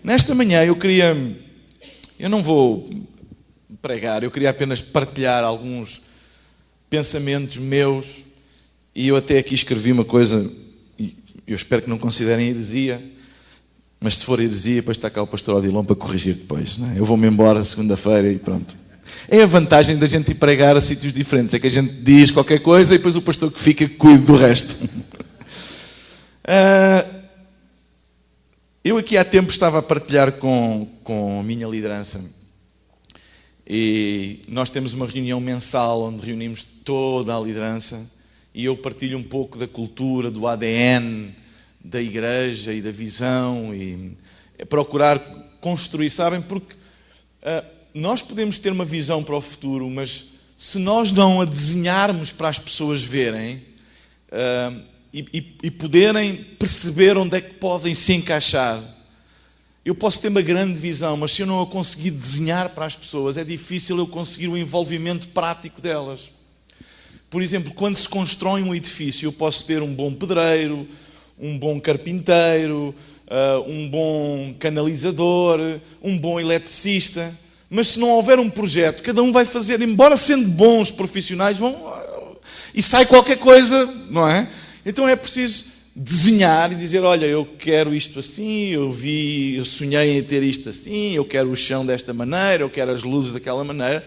Nesta manhã eu não vou pregar, eu queria apenas partilhar alguns pensamentos meus, e eu até aqui escrevi uma coisa, e eu espero que não considerem heresia, mas se for heresia, depois está cá o pastor Odilon para corrigir depois, não é? Eu vou-me embora segunda-feira e pronto. É a vantagem da gente ir pregar a sítios diferentes, é que a gente diz qualquer coisa e depois o pastor que fica cuida do resto. Eu aqui há tempo estava a partilhar com a minha liderança, e nós temos uma reunião mensal onde reunimos toda a liderança, e eu partilho um pouco da cultura, do ADN da igreja e da visão, e procurar construir, sabem, porque nós podemos ter uma visão para o futuro, mas se nós não a desenharmos para as pessoas verem e poderem perceber onde é que podem se encaixar, eu posso ter uma grande visão, mas se eu não a conseguir desenhar para as pessoas, é difícil eu conseguir o envolvimento prático delas. Por exemplo, quando se constrói um edifício, eu posso ter um bom pedreiro, um bom carpinteiro, um bom canalizador, um bom eletricista, mas se não houver um projeto, cada um vai fazer, embora sendo bons profissionais, e sai qualquer coisa, não é? Então é preciso desenhar e dizer, olha, eu quero isto assim, eu sonhei em ter isto assim, eu quero o chão desta maneira, eu quero as luzes daquela maneira.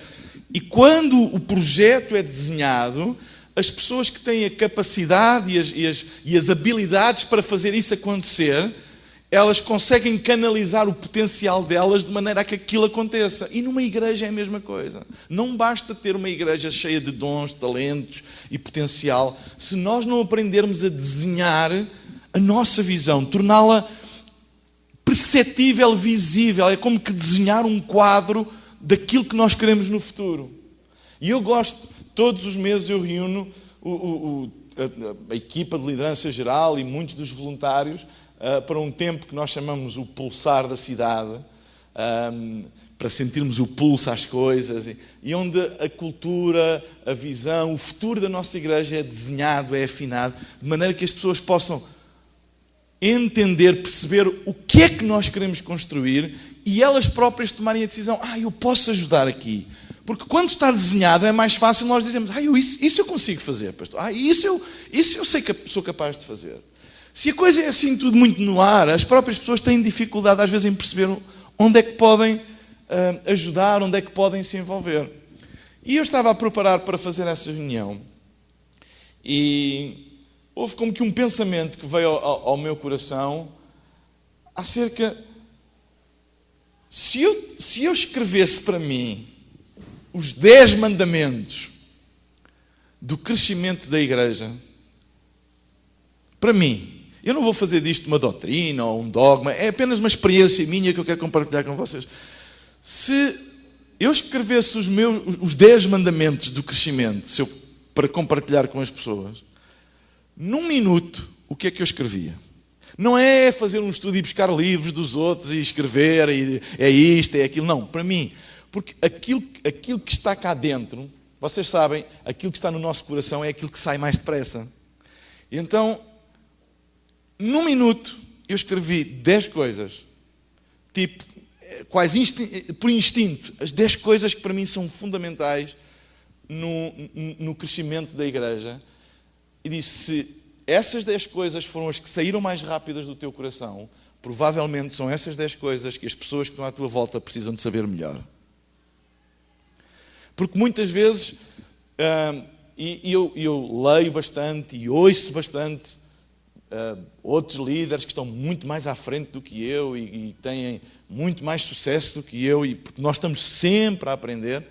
E quando o projeto é desenhado, as pessoas que têm a capacidade e as habilidades para fazer isso acontecer, elas conseguem canalizar o potencial delas de maneira a que aquilo aconteça. E numa igreja é a mesma coisa. Não basta ter uma igreja cheia de dons, talentos e potencial, se nós não aprendermos a desenhar a nossa visão, torná-la perceptível, visível. É como que desenhar um quadro daquilo que nós queremos no futuro. E eu gosto, todos os meses eu reúno a equipa de liderança geral e muitos dos voluntários para um tempo que nós chamamos o pulsar da cidade, para sentirmos o pulso às coisas, e onde a cultura, a visão, o futuro da nossa igreja é desenhado, é afinado, de maneira que as pessoas possam entender, perceber o que é que nós queremos construir e elas próprias tomarem a decisão, eu posso ajudar aqui. Porque quando está desenhado é mais fácil nós dizermos, isso eu consigo fazer, pastor. Isso eu sei que sou capaz de fazer. Se a coisa é assim tudo muito no ar, as próprias pessoas têm dificuldade às vezes em perceber onde é que podem ajudar, onde é que podem se envolver. E eu estava a preparar para fazer essa reunião e houve como que um pensamento que veio ao meu coração acerca, se eu escrevesse para mim os 10 mandamentos do crescimento da igreja, para mim, eu não vou fazer disto uma doutrina ou um dogma, é apenas uma experiência minha que eu quero compartilhar com vocês. Se eu escrevesse os 10 mandamentos do crescimento, para compartilhar com as pessoas, num minuto, o que é que eu escrevia? Não é fazer um estudo e buscar livros dos outros e escrever, e é isto, é aquilo. Não, para mim, porque aquilo que está cá dentro, vocês sabem, aquilo que está no nosso coração é aquilo que sai mais depressa. Então, num minuto, eu escrevi 10 coisas, quase por instinto, as 10 coisas que para mim são fundamentais no crescimento da igreja, e disse, se essas 10 coisas foram as que saíram mais rápidas do teu coração, provavelmente são essas 10 coisas que as pessoas que estão à tua volta precisam de saber melhor. Porque muitas vezes, eu leio bastante e ouço bastante outros líderes que estão muito mais à frente do que eu e têm muito mais sucesso do que eu, porque nós estamos sempre a aprender,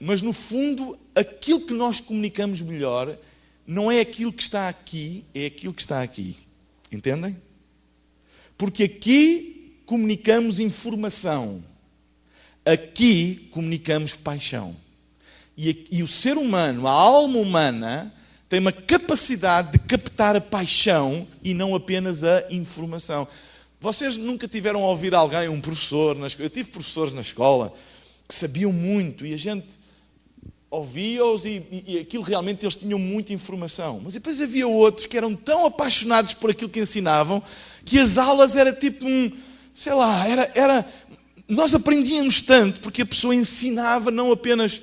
mas no fundo, aquilo que nós comunicamos melhor não é aquilo que está aqui, é aquilo que está aqui. Entendem? Porque aqui comunicamos informação. Aqui comunicamos paixão. E o ser humano, a alma humana, tem uma capacidade de captar a paixão e não apenas a informação. Vocês nunca tiveram a ouvir alguém, um professor, eu tive professores na escola que sabiam muito e a gente ouvia-os e aquilo realmente eles tinham muita informação. Mas depois havia outros que eram tão apaixonados por aquilo que ensinavam que as aulas era tipo sei lá, nós aprendíamos tanto porque a pessoa ensinava não apenas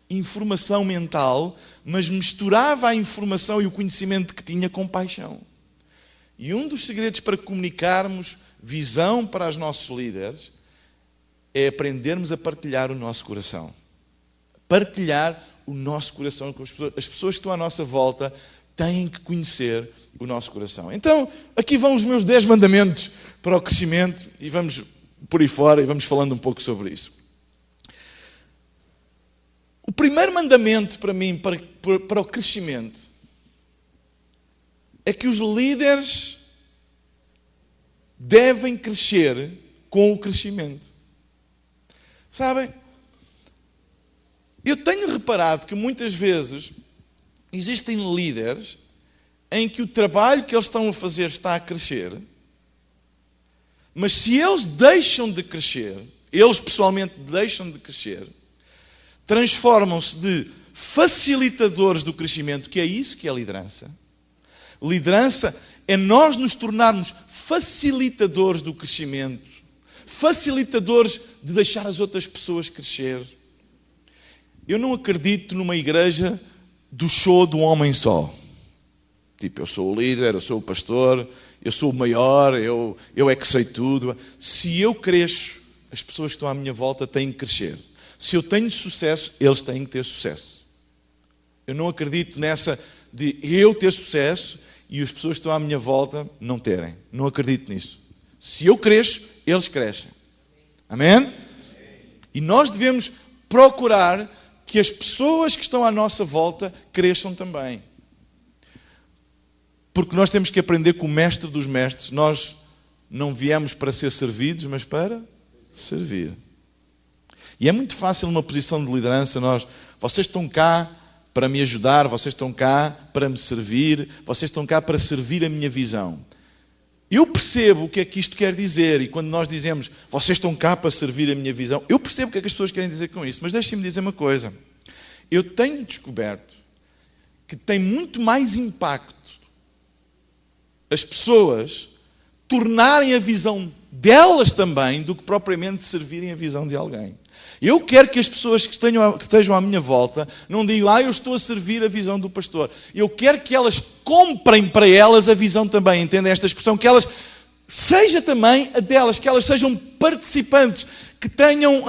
informação mental, mas misturava a informação e o conhecimento que tinha com paixão. E um dos segredos para comunicarmos visão para os nossos líderes é aprendermos a partilhar o nosso coração. Partilhar o nosso coração com as pessoas. As pessoas que estão à nossa volta têm que conhecer o nosso coração. Então, aqui vão os meus 10 mandamentos para o crescimento e vamos por aí fora e vamos falando um pouco sobre isso. O primeiro mandamento para mim, para o crescimento, é que os líderes devem crescer com o crescimento. Sabem? Eu tenho reparado que muitas vezes existem líderes em que o trabalho que eles estão a fazer está a crescer, mas se eles deixam de crescer, eles pessoalmente deixam de crescer, transformam-se de facilitadores do crescimento, que é isso que é liderança. Liderança é nós nos tornarmos facilitadores do crescimento, facilitadores de deixar as outras pessoas crescer. Eu não acredito numa igreja do show de um homem só. Tipo, eu sou o líder, eu sou o pastor, eu sou o maior, eu é que sei tudo. Se eu cresço, as pessoas que estão à minha volta têm que crescer. Se eu tenho sucesso, eles têm que ter sucesso. Eu não acredito nessa de eu ter sucesso e as pessoas que estão à minha volta não terem. Não acredito nisso. Se eu cresço, eles crescem. Amém? E nós devemos procurar que as pessoas que estão à nossa volta cresçam também. Porque nós temos que aprender com o mestre dos mestres. Nós não viemos para ser servidos, mas para servir. E é muito fácil numa posição de liderança, vocês estão cá para me ajudar, vocês estão cá para me servir, vocês estão cá para servir a minha visão. Eu percebo o que é que isto quer dizer, e quando nós dizemos, vocês estão cá para servir a minha visão, eu percebo o que é que as pessoas querem dizer com isso, mas deixem-me dizer uma coisa. Eu tenho descoberto que tem muito mais impacto as pessoas tornarem a visão delas também do que propriamente servirem a visão de alguém. Eu quero que as pessoas que estejam à minha volta não digam, eu estou a servir a visão do pastor. Eu quero que elas comprem para elas a visão também, entendem esta expressão? Que elas, seja também a delas, que elas sejam participantes, que tenham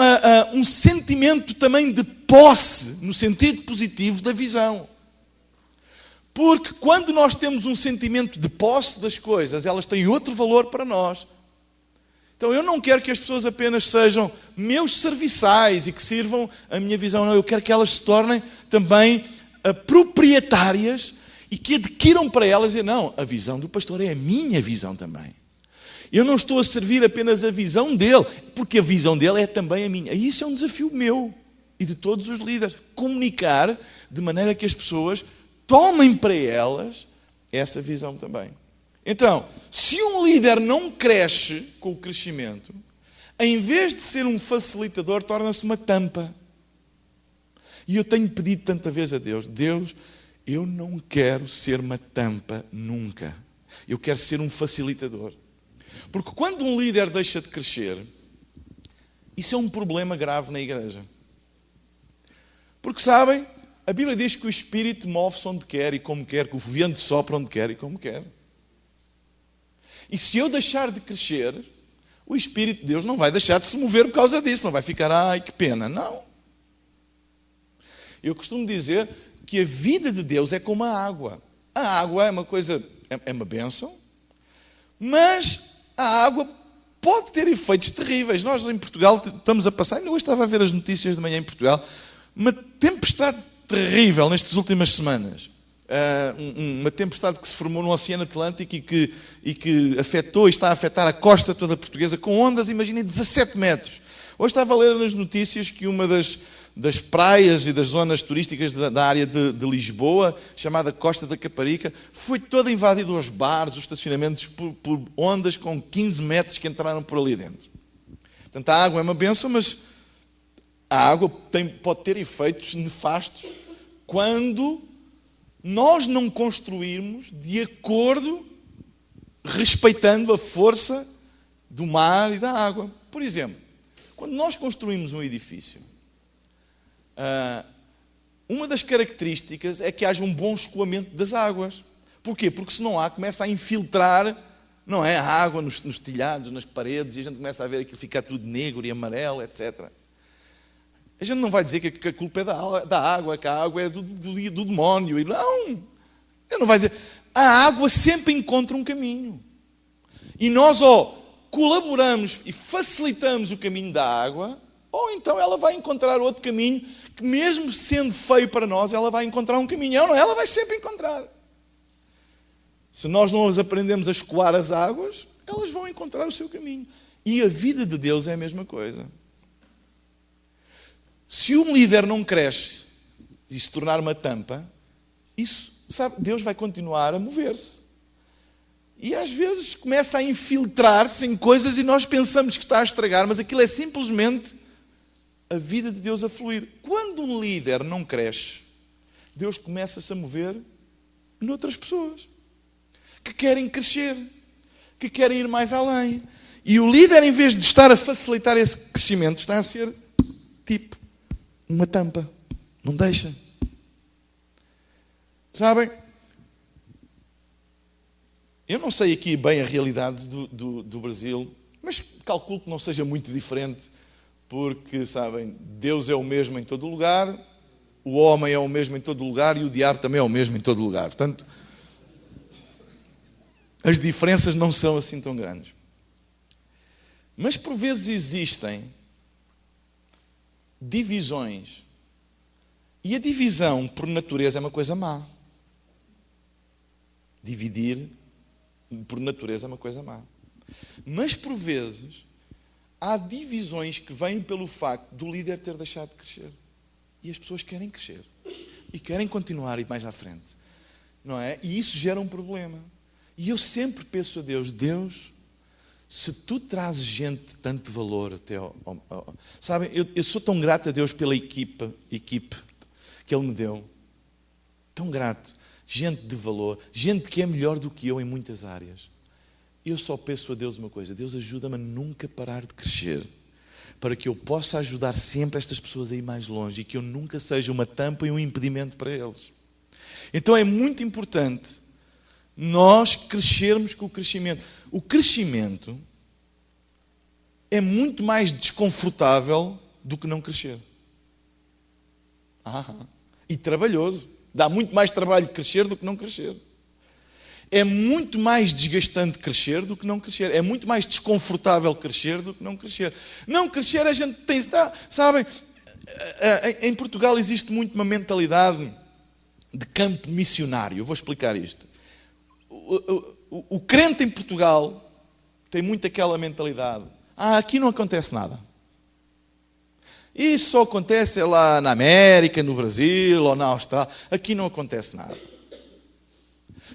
um sentimento também de posse, no sentido positivo da visão. Porque quando nós temos um sentimento de posse das coisas, elas têm outro valor para nós. Então eu não quero que as pessoas apenas sejam meus serviçais e que sirvam a minha visão. Não, eu quero que elas se tornem também proprietárias e que adquiram para elas. E não, a visão do pastor é a minha visão também. Eu não estou a servir apenas a visão dele, porque a visão dele é também a minha. E isso é um desafio meu e de todos os líderes. Comunicar de maneira que as pessoas tomem para elas essa visão também. Então, se um líder não cresce com o crescimento, em vez de ser um facilitador, torna-se uma tampa. E eu tenho pedido tanta vez a Deus, Deus, eu não quero ser uma tampa nunca. Eu quero ser um facilitador. Porque quando um líder deixa de crescer, isso é um problema grave na igreja. Porque sabem, a Bíblia diz que o Espírito move-se onde quer e como quer, que o vento sopra onde quer e como quer. E se eu deixar de crescer, o Espírito de Deus não vai deixar de se mover por causa disso, não vai ficar, ai que pena, não. Eu costumo dizer que a vida de Deus é como a água. A água é uma coisa, é uma bênção, mas a água pode ter efeitos terríveis. Nós em Portugal estamos a passar, ainda hoje estava a ver as notícias de manhã em Portugal, uma tempestade terrível nestas últimas semanas. Uma tempestade que se formou no Oceano Atlântico e que afetou e está a afetar a costa toda portuguesa com ondas, imaginem, 17 metros. Hoje estava a ler nas notícias que uma das praias e das zonas turísticas da área de Lisboa, chamada Costa da Caparica, foi toda invadida, os bares, os estacionamentos, por ondas com 15 metros que entraram por ali dentro. Portanto, a água é uma bênção, mas a água pode ter efeitos nefastos quando nós não construirmos de acordo, respeitando a força do mar e da água. Por exemplo, quando nós construímos um edifício, uma das características é que haja um bom escoamento das águas. Porquê? Porque se não há, começa a infiltrar, não é, a água nos telhados, nas paredes, e a gente começa a ver aquilo ficar tudo negro e amarelo, etc. A gente não vai dizer que a culpa é da água, que a água é do demónio. E não, ele não vai dizer. A água sempre encontra um caminho. E nós colaboramos e facilitamos o caminho da água, ou então ela vai encontrar outro caminho, que mesmo sendo feio para nós, ela vai encontrar um caminho. Não, ela vai sempre encontrar. Se nós não as aprendemos a escoar as águas, elas vão encontrar o seu caminho. E a vida de Deus é a mesma coisa. Se um líder não cresce e se tornar uma tampa, isso, sabe, Deus vai continuar a mover-se. E às vezes começa a infiltrar-se em coisas e nós pensamos que está a estragar, mas aquilo é simplesmente a vida de Deus a fluir. Quando um líder não cresce, Deus começa-se a mover noutras pessoas que querem crescer, que querem ir mais além. E o líder, em vez de estar a facilitar esse crescimento, está a ser tipo uma tampa. Não deixa. Sabem? Eu não sei aqui bem a realidade do Brasil, mas calculo que não seja muito diferente, porque, sabem, Deus é o mesmo em todo lugar, o homem é o mesmo em todo lugar e o diabo também é o mesmo em todo lugar. Portanto, as diferenças não são assim tão grandes. Mas por vezes existem divisões. E a divisão, por natureza, é uma coisa má. Dividir, por natureza, é uma coisa má. Mas por vezes, há divisões que vêm pelo facto do líder ter deixado de crescer. E as pessoas querem crescer. E querem continuar a ir mais à frente. Não é? E isso gera um problema. E eu sempre peço a Deus, Deus, se tu trazes gente de tanto valor até sabem, eu sou tão grato a Deus pela equipe que Ele me deu. Tão grato. Gente de valor, gente que é melhor do que eu em muitas áreas. Eu só peço a Deus uma coisa, Deus ajuda-me a nunca parar de crescer, para que eu possa ajudar sempre estas pessoas a ir mais longe e que eu nunca seja uma tampa e um impedimento para eles. Então é muito importante nós crescermos com o crescimento. O crescimento é muito mais desconfortável do que não crescer. E trabalhoso. Dá muito mais trabalho crescer do que não crescer. É muito mais desgastante crescer do que não crescer. É muito mais desconfortável crescer do que não crescer. Não crescer a gente tem... Sabem, em Portugal existe muito uma mentalidade de campo missionário. Eu vou explicar isto. O crente em Portugal tem muito aquela mentalidade. Aqui não acontece nada. Isso só acontece lá na América, no Brasil ou na Austrália. Aqui não acontece nada.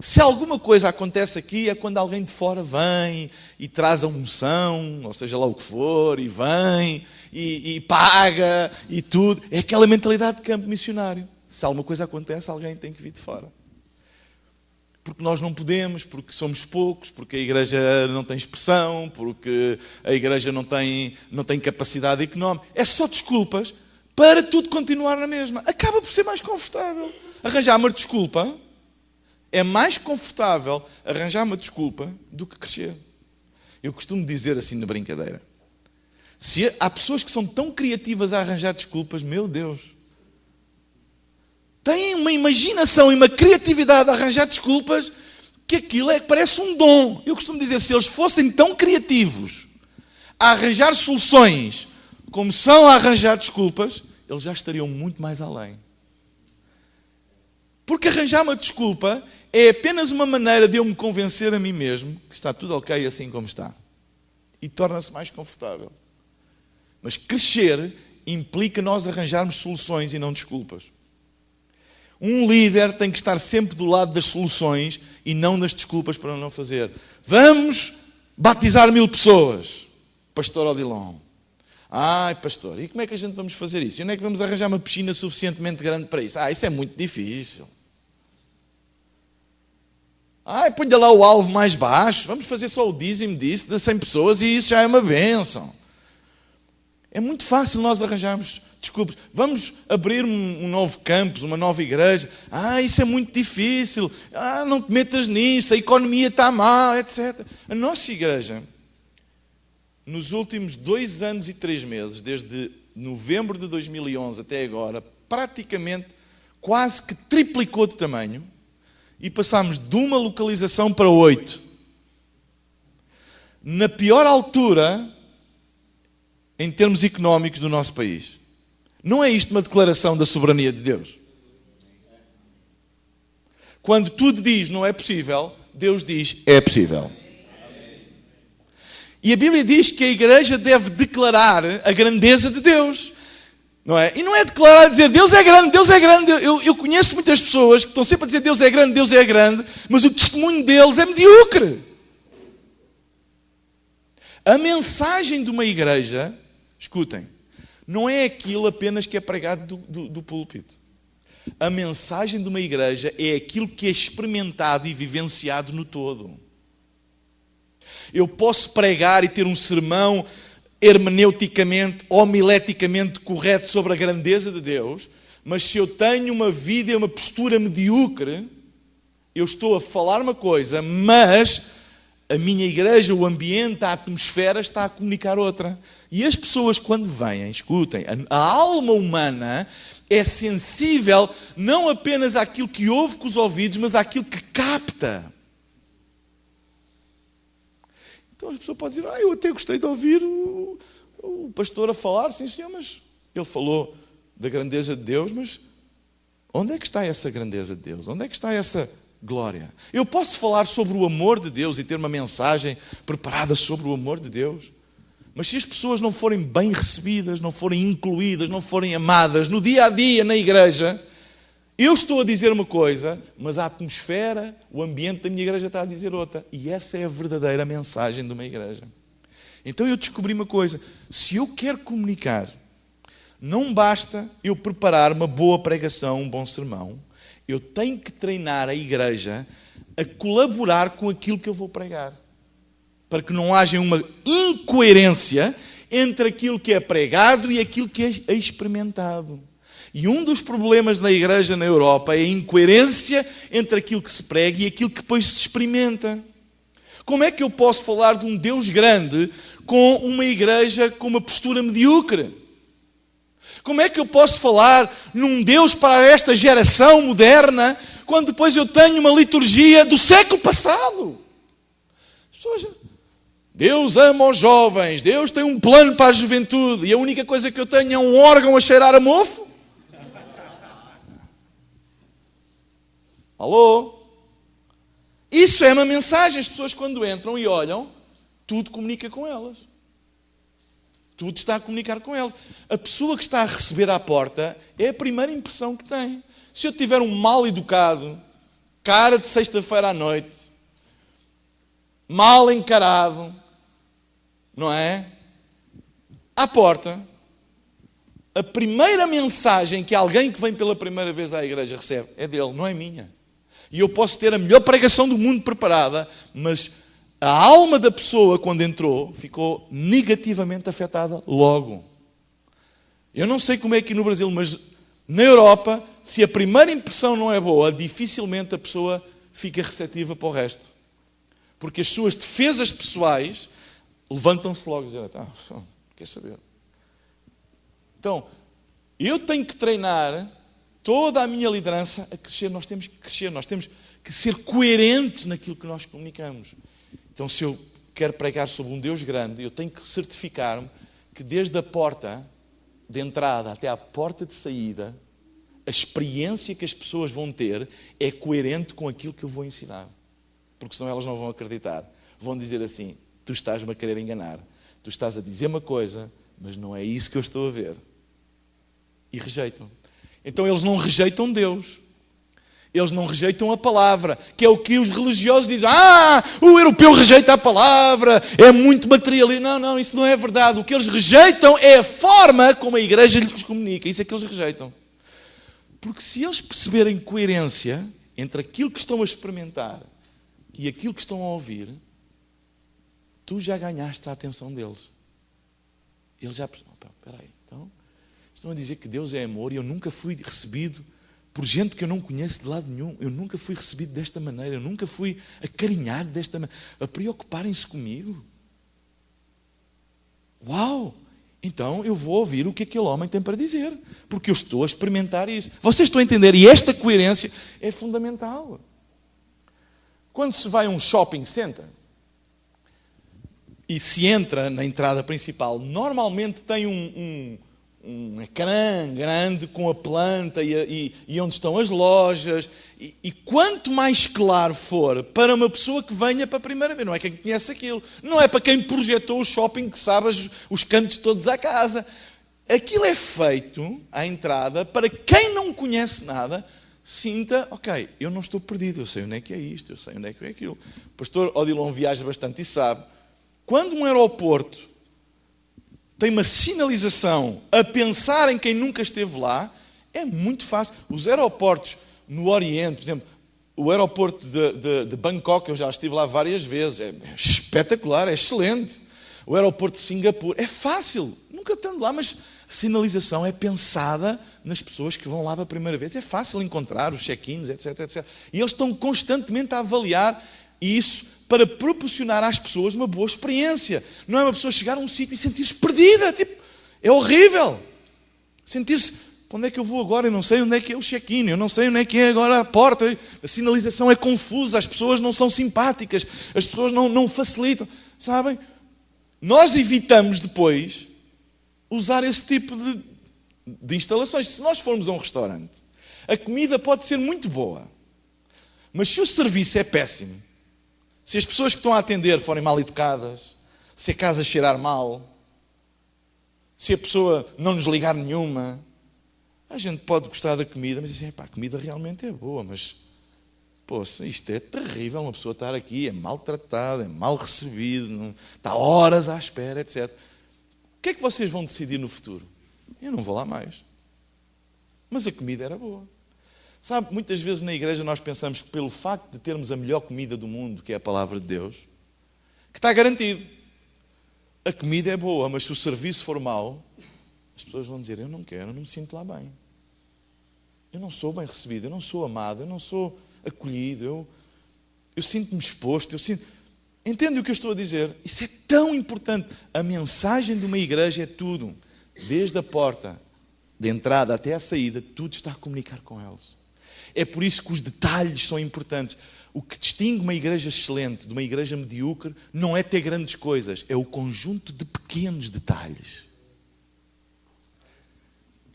Se alguma coisa acontece aqui é quando alguém de fora vem e traz a unção, ou seja lá o que for, e vem e paga e tudo. É aquela mentalidade de campo missionário. Se alguma coisa acontece, alguém tem que vir de fora. Porque nós não podemos, porque somos poucos, porque a igreja não tem expressão, porque a igreja não tem capacidade económica. É só desculpas para tudo continuar na mesma. Acaba por ser mais confortável. Arranjar uma desculpa é mais confortável arranjar uma desculpa do que crescer. Eu costumo dizer assim na brincadeira. Se há pessoas que são tão criativas a arranjar desculpas, meu Deus... têm uma imaginação e uma criatividade a arranjar desculpas que aquilo parece um dom. Eu costumo dizer, se eles fossem tão criativos a arranjar soluções como são a arranjar desculpas, eles já estariam muito mais além. Porque arranjar uma desculpa é apenas uma maneira de eu me convencer a mim mesmo que está tudo ok assim como está. E torna-se mais confortável. Mas crescer implica nós arranjarmos soluções e não desculpas. Um líder tem que estar sempre do lado das soluções e não das desculpas para não fazer. Vamos batizar 1000 pessoas. Pastor Odilon. Pastor, e como é que a gente vamos fazer isso? E onde é que vamos arranjar uma piscina suficientemente grande para isso? Isso é muito difícil. Ponha lá o alvo mais baixo, vamos fazer só o dízimo disso, de 100 pessoas, e isso já é uma bênção. É muito fácil nós arranjarmos desculpas. Vamos abrir um novo campus, uma nova igreja. Isso é muito difícil. Não te metas nisso, a economia está má, etc. A nossa igreja, nos últimos 2 anos e 3 meses, desde novembro de 2011 até agora, praticamente quase que triplicou de tamanho e passámos de uma localização para 8. Na pior altura, em termos económicos do nosso país. Não é isto uma declaração da soberania de Deus? Quando tudo diz não é possível, Deus diz é possível. E a Bíblia diz que a igreja deve declarar a grandeza de Deus. Não é? E não é declarar, dizer Deus é grande, Deus é grande. Eu conheço muitas pessoas que estão sempre a dizer Deus é grande, mas o testemunho deles é medíocre. A mensagem de uma igreja, escutem, não é aquilo apenas que é pregado do púlpito. A mensagem de uma igreja é aquilo que é experimentado e vivenciado no todo. Eu posso pregar e ter um sermão hermeneuticamente, homileticamente correto sobre a grandeza de Deus, mas se eu tenho uma vida e uma postura medíocre, eu estou a falar uma coisa, mas a minha igreja, o ambiente, a atmosfera está a comunicar outra. E as pessoas quando vêm, escutem, a alma humana é sensível não apenas àquilo que ouve com os ouvidos, mas àquilo que capta. Então a pessoa pode dizer, eu até gostei de ouvir o pastor a falar, sim senhor, mas ele falou da grandeza de Deus, mas onde é que está essa grandeza de Deus? Onde é que está essa glória? Eu posso falar sobre o amor de Deus e ter uma mensagem preparada sobre o amor de Deus, mas se as pessoas não forem bem recebidas, não forem incluídas, não forem amadas no dia a dia na igreja, eu estou a dizer uma coisa, mas a atmosfera, o ambiente da minha igreja está a dizer outra. E essa é a verdadeira mensagem de uma igreja. Então eu descobri uma coisa, se eu quero comunicar, não basta eu preparar uma boa pregação, um bom sermão, eu tenho que treinar a igreja a colaborar com aquilo que eu vou pregar. Para que não haja uma incoerência entre aquilo que é pregado e aquilo que é experimentado. E um dos problemas da igreja na Europa é a incoerência entre aquilo que se prega e aquilo que depois se experimenta. Como é que eu posso falar de um Deus grande com uma igreja com uma postura medíocre? Como é que eu posso falar num Deus para esta geração moderna quando depois eu tenho uma liturgia do século passado? As pessoas, Deus ama os jovens, Deus tem um plano para a juventude e a única coisa que eu tenho é um órgão a cheirar a mofo? Alô? Isso é uma mensagem. As pessoas quando entram e olham, tudo comunica com elas. Tudo está a comunicar com elas. A pessoa que está a receber à porta é a primeira impressão que tem. Se eu tiver um mal educado, cara de sexta-feira à noite, mal encarado, não é? À porta, a primeira mensagem que alguém que vem pela primeira vez à igreja recebe é dele, não é minha. E eu posso ter a melhor pregação do mundo preparada, mas a alma da pessoa, quando entrou, ficou negativamente afetada logo. Eu não sei como é aqui no Brasil, mas na Europa, se a primeira impressão não é boa, dificilmente a pessoa fica receptiva para o resto. Porque as suas defesas pessoais levantam-se logo e dizem, quer saber? Então, eu tenho que treinar toda a minha liderança a crescer. Nós temos que crescer, nós temos que ser coerentes naquilo que nós comunicamos. Então, se eu quero pregar sobre um Deus grande, eu tenho que certificar-me que desde a porta de entrada até à porta de saída, a experiência que as pessoas vão ter é coerente com aquilo que eu vou ensinar. Porque senão elas não vão acreditar. Vão dizer assim, tu estás-me a querer enganar. Tu estás a dizer uma coisa, mas não é isso que eu estou a ver. E rejeitam. Então eles não rejeitam Deus. Eles não rejeitam a palavra, que é o que os religiosos dizem. O europeu rejeita a palavra, é muito materialista. Não, isso não é verdade. O que eles rejeitam é a forma como a igreja lhes comunica. Isso é que eles rejeitam. Porque se eles perceberem coerência entre aquilo que estão a experimentar E aquilo que estão a ouvir, tu já ganhaste a atenção deles. Eles já perceberam, espera aí, então, estão a dizer que Deus é amor e eu nunca fui recebido por gente que eu não conheço de lado nenhum. Eu nunca fui recebido desta maneira, eu nunca fui acarinhado desta maneira, a preocuparem-se comigo. Uau! Então eu vou ouvir o que aquele homem tem para dizer, porque eu estou a experimentar isso. Vocês estão a entender? E esta coerência é fundamental. Quando se vai a um shopping center e se entra na entrada principal, normalmente tem um ecrã grande com a planta e onde estão as lojas. E quanto mais claro for para uma pessoa que venha para a primeira vez, não é quem conhece aquilo, não é para quem projetou o shopping que sabe os cantos todos à casa. Aquilo é feito à entrada para quem não conhece nada sinta, ok, eu não estou perdido, eu sei onde é que é isto, eu sei onde é que é aquilo. O pastor Odilon viaja bastante e sabe, quando um aeroporto tem uma sinalização a pensar em quem nunca esteve lá, é muito fácil. Os aeroportos no Oriente, por exemplo, o aeroporto de Bangkok, eu já estive lá várias vezes, é espetacular, é excelente. O aeroporto de Singapura, é fácil, nunca estando lá, mas a sinalização é pensada nas pessoas que vão lá pela primeira vez. É fácil encontrar os check-ins, etc, etc. E eles estão constantemente a avaliar isso para proporcionar às pessoas uma boa experiência. Não é uma pessoa chegar a um sítio e sentir-se perdida. Tipo, é horrível. Sentir-se, para onde é que eu vou agora? Eu não sei onde é que é o check-in, eu não sei onde é que é agora a porta. A sinalização é confusa, as pessoas não são simpáticas, as pessoas não facilitam. Sabem? Nós evitamos depois usar esse tipo de instalações. Se nós formos a um restaurante, a comida pode ser muito boa, mas se o serviço é péssimo, se as pessoas que estão a atender forem mal educadas, se a casa cheirar mal, se a pessoa não nos ligar nenhuma, a gente pode gostar da comida, mas dizer, a comida realmente é boa, mas isto é terrível, uma pessoa estar aqui, é maltratada, é mal recebido, está horas à espera, etc. O que é que vocês vão decidir no futuro? Eu não vou lá mais. Mas a comida era boa. Sabe, muitas vezes na igreja nós pensamos que pelo facto de termos a melhor comida do mundo, que é a palavra de Deus, que está garantido. A comida é boa, mas se o serviço for mau, as pessoas vão dizer, eu não quero, eu não me sinto lá bem. Eu não sou bem recebido, eu não sou amado, eu não sou acolhido, eu sinto-me exposto, Entende o que eu estou a dizer? Isso é tão importante. A mensagem de uma igreja é tudo. Desde a porta de entrada até a saída, tudo está a comunicar com eles. É por isso que os detalhes são importantes. O que distingue uma igreja excelente de uma igreja medíocre não é ter grandes coisas, é o conjunto de pequenos detalhes.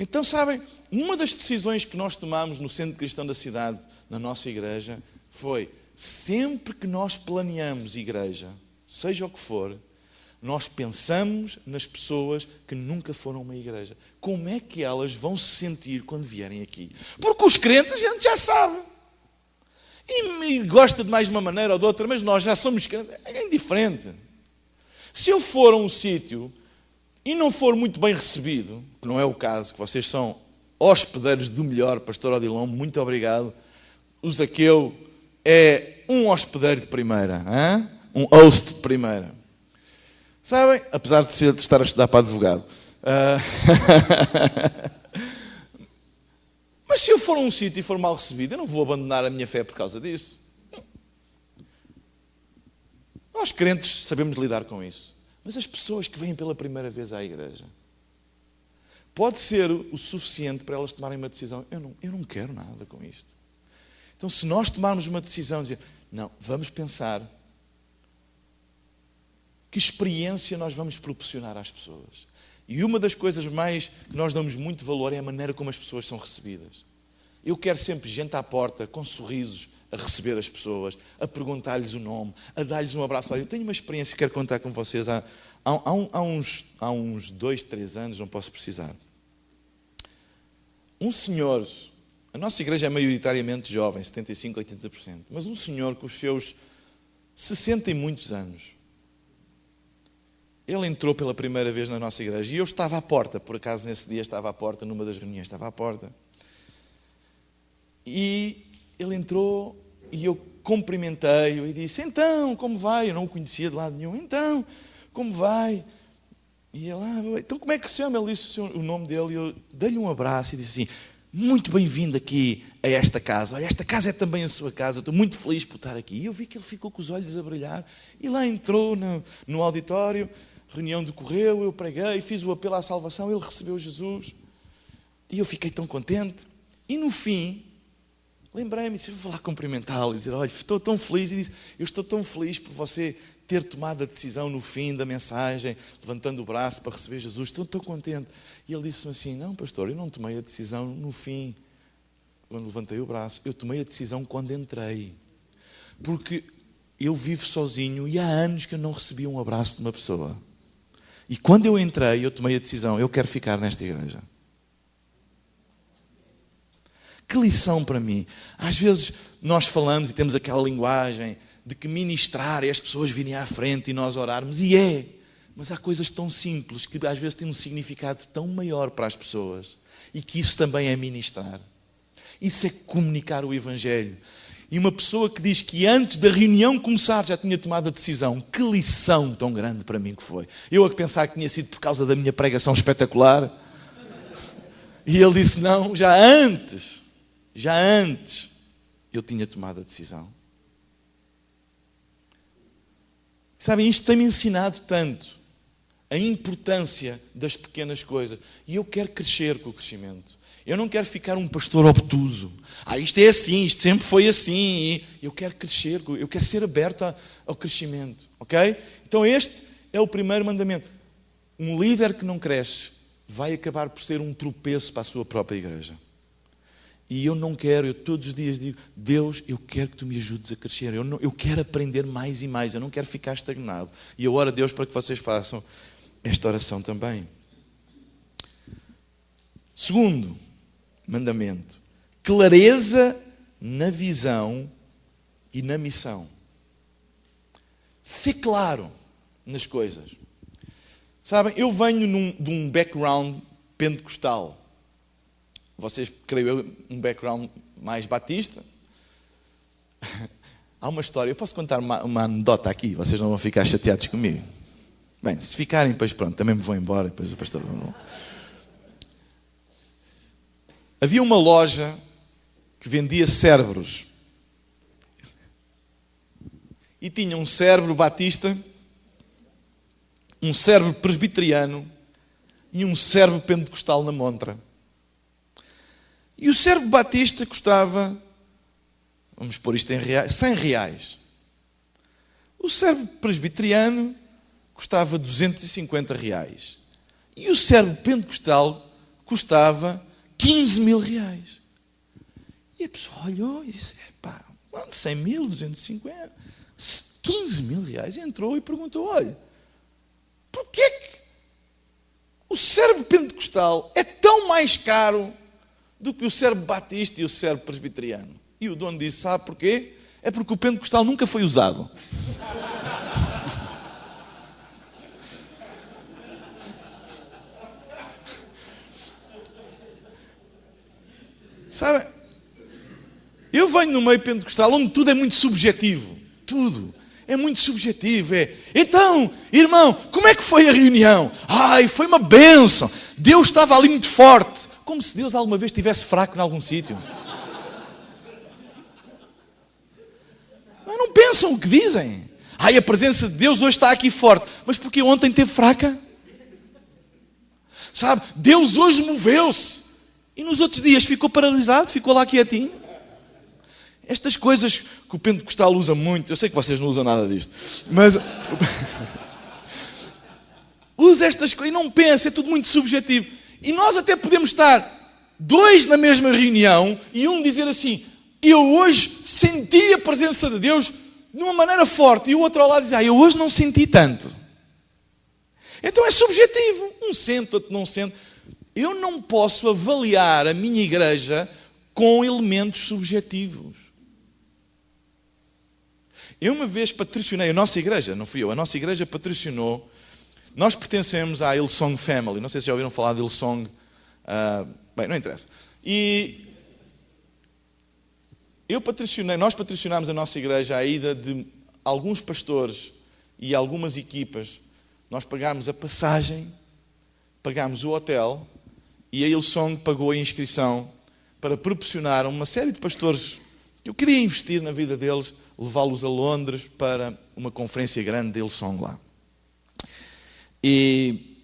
Então, sabem, uma das decisões que nós tomamos no Centro Cristão da Cidade, na nossa igreja, foi, sempre que nós planeamos igreja, seja o que for, nós pensamos nas pessoas que nunca foram uma igreja. Como é que elas vão se sentir quando vierem aqui? Porque os crentes a gente já sabe. E gosta de mais de uma maneira ou de outra, mas nós já somos crentes. É indiferente. Se eu for a um sítio e não for muito bem recebido, que não é o caso, que vocês são hospedeiros do melhor, pastor Odilon, muito obrigado. O Zaqueu é um hospedeiro de primeira, hein? Um host de primeira. Sabem? Apesar de estar a estudar para advogado. Mas se eu for a um sítio e for mal recebido, eu não vou abandonar a minha fé por causa disso. Nós crentes sabemos lidar com isso. Mas as pessoas que vêm pela primeira vez à igreja, pode ser o suficiente para elas tomarem uma decisão. Eu não quero nada com isto. Então, se nós tomarmos uma decisão, dizer, não, vamos pensar que experiência nós vamos proporcionar às pessoas. E uma das coisas mais que nós damos muito valor é a maneira como as pessoas são recebidas. Eu quero sempre gente à porta, com sorrisos, a receber as pessoas, a perguntar-lhes o nome, a dar-lhes um abraço. Olha, eu tenho uma experiência que quero contar com vocês há uns 2, 3 anos, não posso precisar. Um senhor, a nossa igreja é maioritariamente jovem, 75%, 80%, mas um senhor com os seus 60 e muitos anos, ele entrou pela primeira vez na nossa igreja e eu estava à porta, por acaso nesse dia estava à porta, numa das reuniões estava à porta. E ele entrou e eu cumprimentei-o e disse, então, como vai? Eu não o conhecia de lado nenhum. Então, como vai? E ele, então como é que se chama? Ele disse o nome dele e eu dei-lhe um abraço e disse assim, muito bem-vindo aqui a esta casa. Olha, esta casa é também a sua casa, estou muito feliz por estar aqui. E eu vi que ele ficou com os olhos a brilhar e lá entrou no auditório, a reunião decorreu, eu preguei, fiz o apelo à salvação, ele recebeu Jesus e eu fiquei tão contente. E no fim, lembrei-me, disse, vou lá cumprimentá-lo e dizer, olha, estou tão feliz. E disse, eu estou tão feliz por você ter tomado a decisão no fim da mensagem, levantando o braço para receber Jesus, estou tão contente. E ele disse-me assim, não pastor, eu não tomei a decisão no fim, quando levantei o braço, eu tomei a decisão quando entrei. Porque eu vivo sozinho e há anos que eu não recebi um abraço de uma pessoa. E quando eu entrei, eu tomei a decisão, eu quero ficar nesta igreja. Que lição para mim. Às vezes nós falamos e temos aquela linguagem de que ministrar é as pessoas virem à frente e nós orarmos, e é. Mas há coisas tão simples que às vezes têm um significado tão maior para as pessoas e que isso também é ministrar. Isso é comunicar o Evangelho. E uma pessoa que diz que antes da reunião começar já tinha tomado a decisão, que lição tão grande para mim que foi. Eu a pensar que tinha sido por causa da minha pregação espetacular. E ele disse, não, já antes eu tinha tomado a decisão. Sabem, isto tem-me ensinado tanto a importância das pequenas coisas. E eu quero crescer com o crescimento. Eu não quero ficar um pastor obtuso. Isto é assim, isto sempre foi assim. Eu quero crescer, eu quero ser aberto ao crescimento. Ok? Então este é o primeiro mandamento. Um líder que não cresce vai acabar por ser um tropeço para a sua própria igreja. E eu não quero, eu todos os dias digo, Deus, eu quero que tu me ajudes a crescer. Eu quero aprender mais e mais, eu não quero ficar estagnado. E eu oro a Deus para que vocês façam esta oração também. Segundo mandamento, clareza na visão e na missão. Ser claro nas coisas. Sabem, eu venho de um background pentecostal. Vocês, creio eu, um background mais batista. Há uma história, eu posso contar uma anedota aqui, vocês não vão ficar chateados comigo. Bem, se ficarem, depois pronto, também me vou embora, depois o pastor não. Havia uma loja que vendia cérebros. E tinha um cérebro batista, um cérebro presbiteriano e um cérebro pentecostal na montra. E o cérebro batista custava, vamos pôr isto em reais, 100 reais. O cérebro presbiteriano custava 250 reais. E o cérebro pentecostal custava 15 mil reais. E a pessoa olhou e disse, 100 mil, 250, 15 mil reais. E entrou e perguntou, olha, porquê que o cérebro pentecostal é tão mais caro do que o cérebro batista e o cérebro presbiteriano? E o dono disse, sabe porquê? É porque o pentecostal nunca foi usado. Sabe? Eu venho no meio pentecostal onde tudo é muito subjetivo. Tudo é muito subjetivo. Então, irmão, como é que foi a reunião? Foi uma bênção. Deus estava ali muito forte. Como se Deus alguma vez estivesse fraco em algum sítio. Não pensam o que dizem. A presença de Deus hoje está aqui forte. Mas porque ontem esteve fraca? Sabe, Deus hoje moveu-se. E nos outros dias ficou paralisado, ficou lá quietinho. Estas coisas que o pentecostal usa muito, eu sei que vocês não usam nada disto, mas usa estas coisas e não pensa, é tudo muito subjetivo. E nós até podemos estar dois na mesma reunião e um dizer assim, eu hoje senti a presença de Deus de uma maneira forte, e o outro ao lado diz, eu hoje não senti tanto. Então é subjetivo, um sente, outro não sente. Eu não posso avaliar a minha igreja com elementos subjetivos. Eu uma vez patrocinei a nossa igreja, não fui eu, a nossa igreja patrocinou. Nós pertencemos à Hillsong Family, não sei se já ouviram falar de Hillsong, bem, não interessa. E Nós patrocinámos a nossa igreja a ida de alguns pastores e algumas equipas. Nós pagámos a passagem, pagámos o hotel e a Hillsong pagou a inscrição para proporcionar a uma série de pastores que eu queria investir na vida deles, levá-los a Londres para uma conferência grande da Hillsong lá. E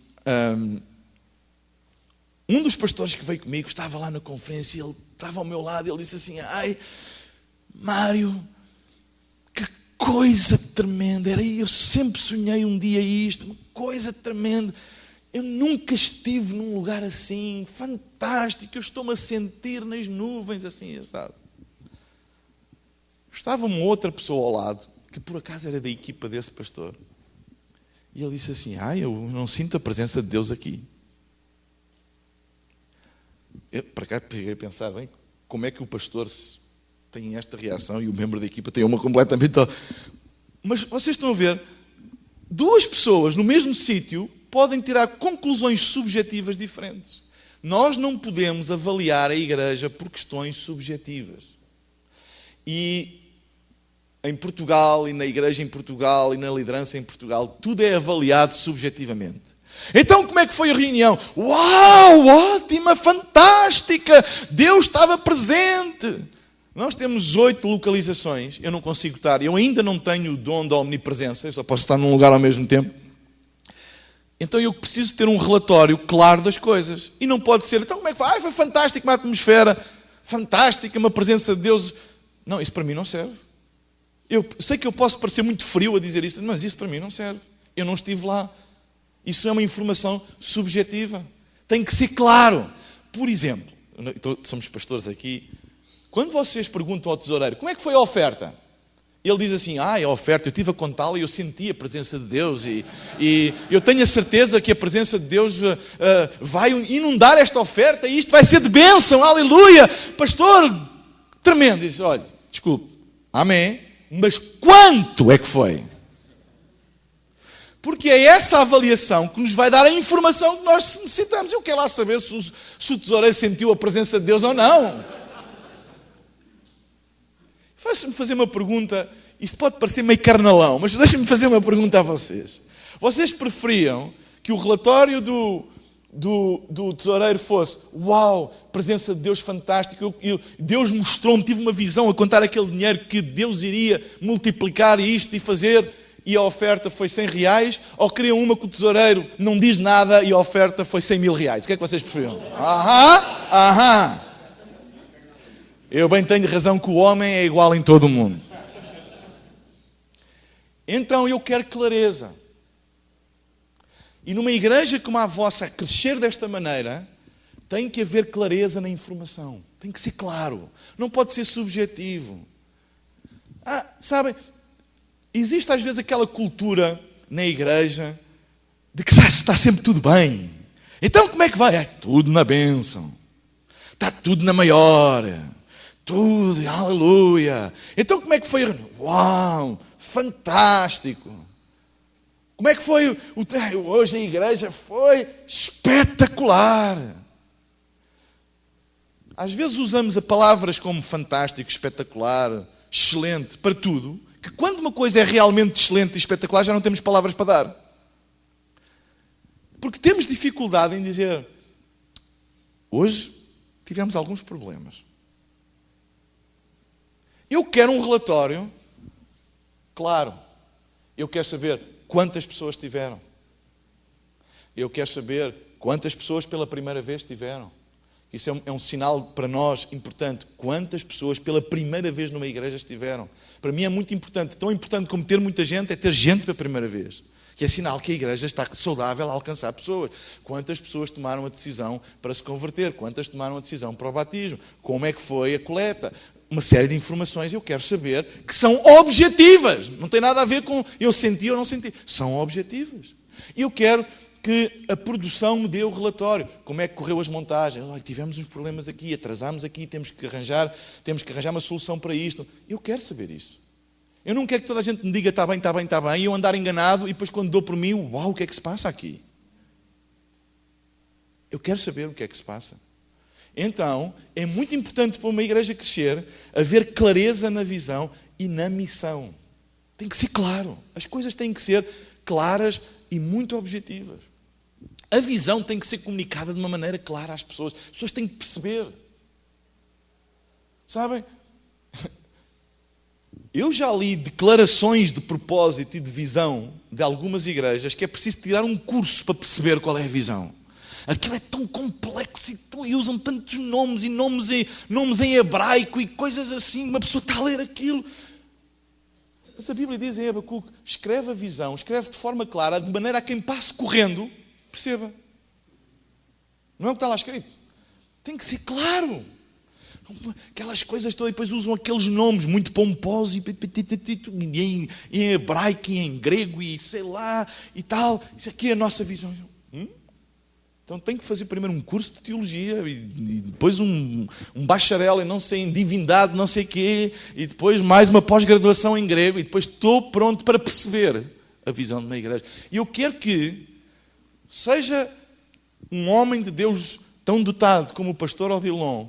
um dos pastores que veio comigo estava lá na conferência, ele estava ao meu lado e ele disse assim: ai, Mário, que coisa tremenda, eu sempre sonhei um dia isto, uma coisa tremenda, eu nunca estive num lugar assim, fantástico, eu estou-me a sentir nas nuvens assim, sabe? Estava uma outra pessoa ao lado, que por acaso era da equipa desse pastor, e ele disse assim: eu não sinto a presença de Deus aqui. Eu, para cá, peguei a pensar, bem, como é que o pastor tem esta reação e o membro da equipa tem uma completamente... Mas vocês estão a ver, duas pessoas no mesmo sítio podem tirar conclusões subjetivas diferentes. Nós não podemos avaliar a igreja por questões subjetivas. E em Portugal, e na igreja em Portugal, e na liderança em Portugal, tudo é avaliado subjetivamente. Então, como é que foi a reunião? Uau, ótima, fantástica! Deus estava presente. Nós temos 8 localizações. Eu não consigo estar, eu ainda não tenho o dom da omnipresença, eu só posso estar num lugar ao mesmo tempo. Então eu preciso ter um relatório claro das coisas. E não pode ser, então como é que foi? Foi fantástico, uma atmosfera fantástica, uma presença de Deus. Não, isso para mim não serve. Eu sei que eu posso parecer muito frio a dizer isso, mas isso para mim não serve. Eu não estive lá. Isso é uma informação subjetiva. Tem que ser claro. Por exemplo, somos pastores aqui, quando vocês perguntam ao tesoureiro, como é que foi a oferta? Ele diz assim: a oferta, eu estive a contá-la e eu senti a presença de Deus e eu tenho a certeza que a presença de Deus vai inundar esta oferta e isto vai ser de bênção, aleluia. Pastor, tremendo. Diz: olha, desculpe, amém, mas quanto é que foi? Porque é essa avaliação que nos vai dar a informação que nós necessitamos. Eu quero lá saber se o tesoureiro sentiu a presença de Deus ou não. Deixa-me fazer uma pergunta. Isto pode parecer meio carnalão, mas deixa-me fazer uma pergunta a vocês. Vocês preferiam que o relatório do tesoureiro fosse: uau, presença de Deus fantástica, Deus mostrou-me, tive uma visão a contar aquele dinheiro que Deus iria multiplicar isto e fazer, e a oferta foi 100 reais, ou queriam uma que o tesoureiro não diz nada e a oferta foi 100 mil reais? O que é que vocês preferiam? Eu bem tenho razão que o homem é igual em todo o mundo. Então eu quero clareza. E numa igreja como a vossa, a crescer desta maneira, tem que haver clareza na informação. Tem que ser claro. Não pode ser subjetivo. Sabem, existe às vezes aquela cultura na igreja de que está sempre tudo bem. Então como é que vai? É tudo na bênção. Está tudo na maior. Tudo, aleluia. Então como é que foi? Uau, fantástico. Como é que foi? Hoje a igreja foi espetacular. Às vezes usamos as palavras como fantástico, espetacular, excelente, para tudo, que quando uma coisa é realmente excelente e espetacular, já não temos palavras para dar. Porque temos dificuldade em dizer: hoje tivemos alguns problemas. Eu quero um relatório claro. Eu quero saber quantas pessoas tiveram. Eu quero saber quantas pessoas pela primeira vez tiveram. Isso é um sinal para nós importante. Quantas pessoas pela primeira vez numa igreja estiveram. Para mim é muito importante. Tão importante como ter muita gente é ter gente pela primeira vez. Que é sinal que a igreja está saudável a alcançar pessoas. Quantas pessoas tomaram a decisão para se converter? Quantas tomaram a decisão para o batismo? Como é que foi a coleta? Uma série de informações eu quero saber que são objetivas. Não tem nada a ver com eu senti ou não senti. São objetivas. E eu quero que a produção me dê o relatório. Como é que correu as montagens? Tivemos uns problemas aqui, atrasámos aqui, temos que arranjar uma solução para isto. Eu quero saber isso. Eu não quero que toda a gente me diga está bem, está bem, está bem, e eu andar enganado e depois quando dou por mim, uau, o que é que se passa aqui? Eu quero saber o que é que se passa. Então, é muito importante para uma igreja crescer haver clareza na visão e na missão. Tem que ser claro. As coisas têm que ser claras e muito objetivas. A visão tem que ser comunicada de uma maneira clara às pessoas. As pessoas têm que perceber. Sabem? Eu já li declarações de propósito e de visão de algumas igrejas que é preciso tirar um curso para perceber qual é a visão. Aquilo é tão complexo e usam tantos nomes e nomes em hebraico e coisas assim. Uma pessoa está a ler aquilo. Mas a Bíblia diz em Abacuque, escreve a visão, escreve de forma clara, de maneira a quem passe correndo, perceba. Não é o que está lá escrito. Tem que ser claro. Aquelas coisas todas, depois usam aqueles nomes muito pomposos e em hebraico e em grego e sei lá e tal. Isso aqui é a nossa visão. Então tem que fazer primeiro um curso de teologia e depois um bacharel em divindade, não sei o quê, e depois mais uma pós-graduação em grego e depois estou pronto para perceber a visão de uma igreja. E eu quero que seja um homem de Deus tão dotado como o pastor Odilon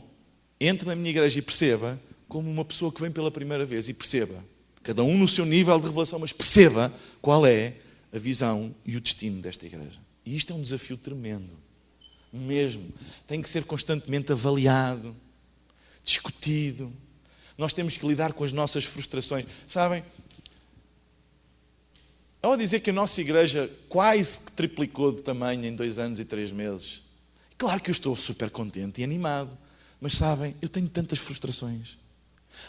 entre na minha igreja e perceba, como uma pessoa que vem pela primeira vez e perceba, cada um no seu nível de revelação, mas perceba qual é a visão e o destino desta igreja. E isto é um desafio tremendo. Mesmo. Tem que ser constantemente avaliado, discutido. Nós temos que lidar com as nossas frustrações. Sabem? Ao dizer que a nossa igreja quase que triplicou de tamanho em 2 anos e 3 meses. Claro que eu estou super contente e animado. Mas sabem, eu tenho tantas frustrações.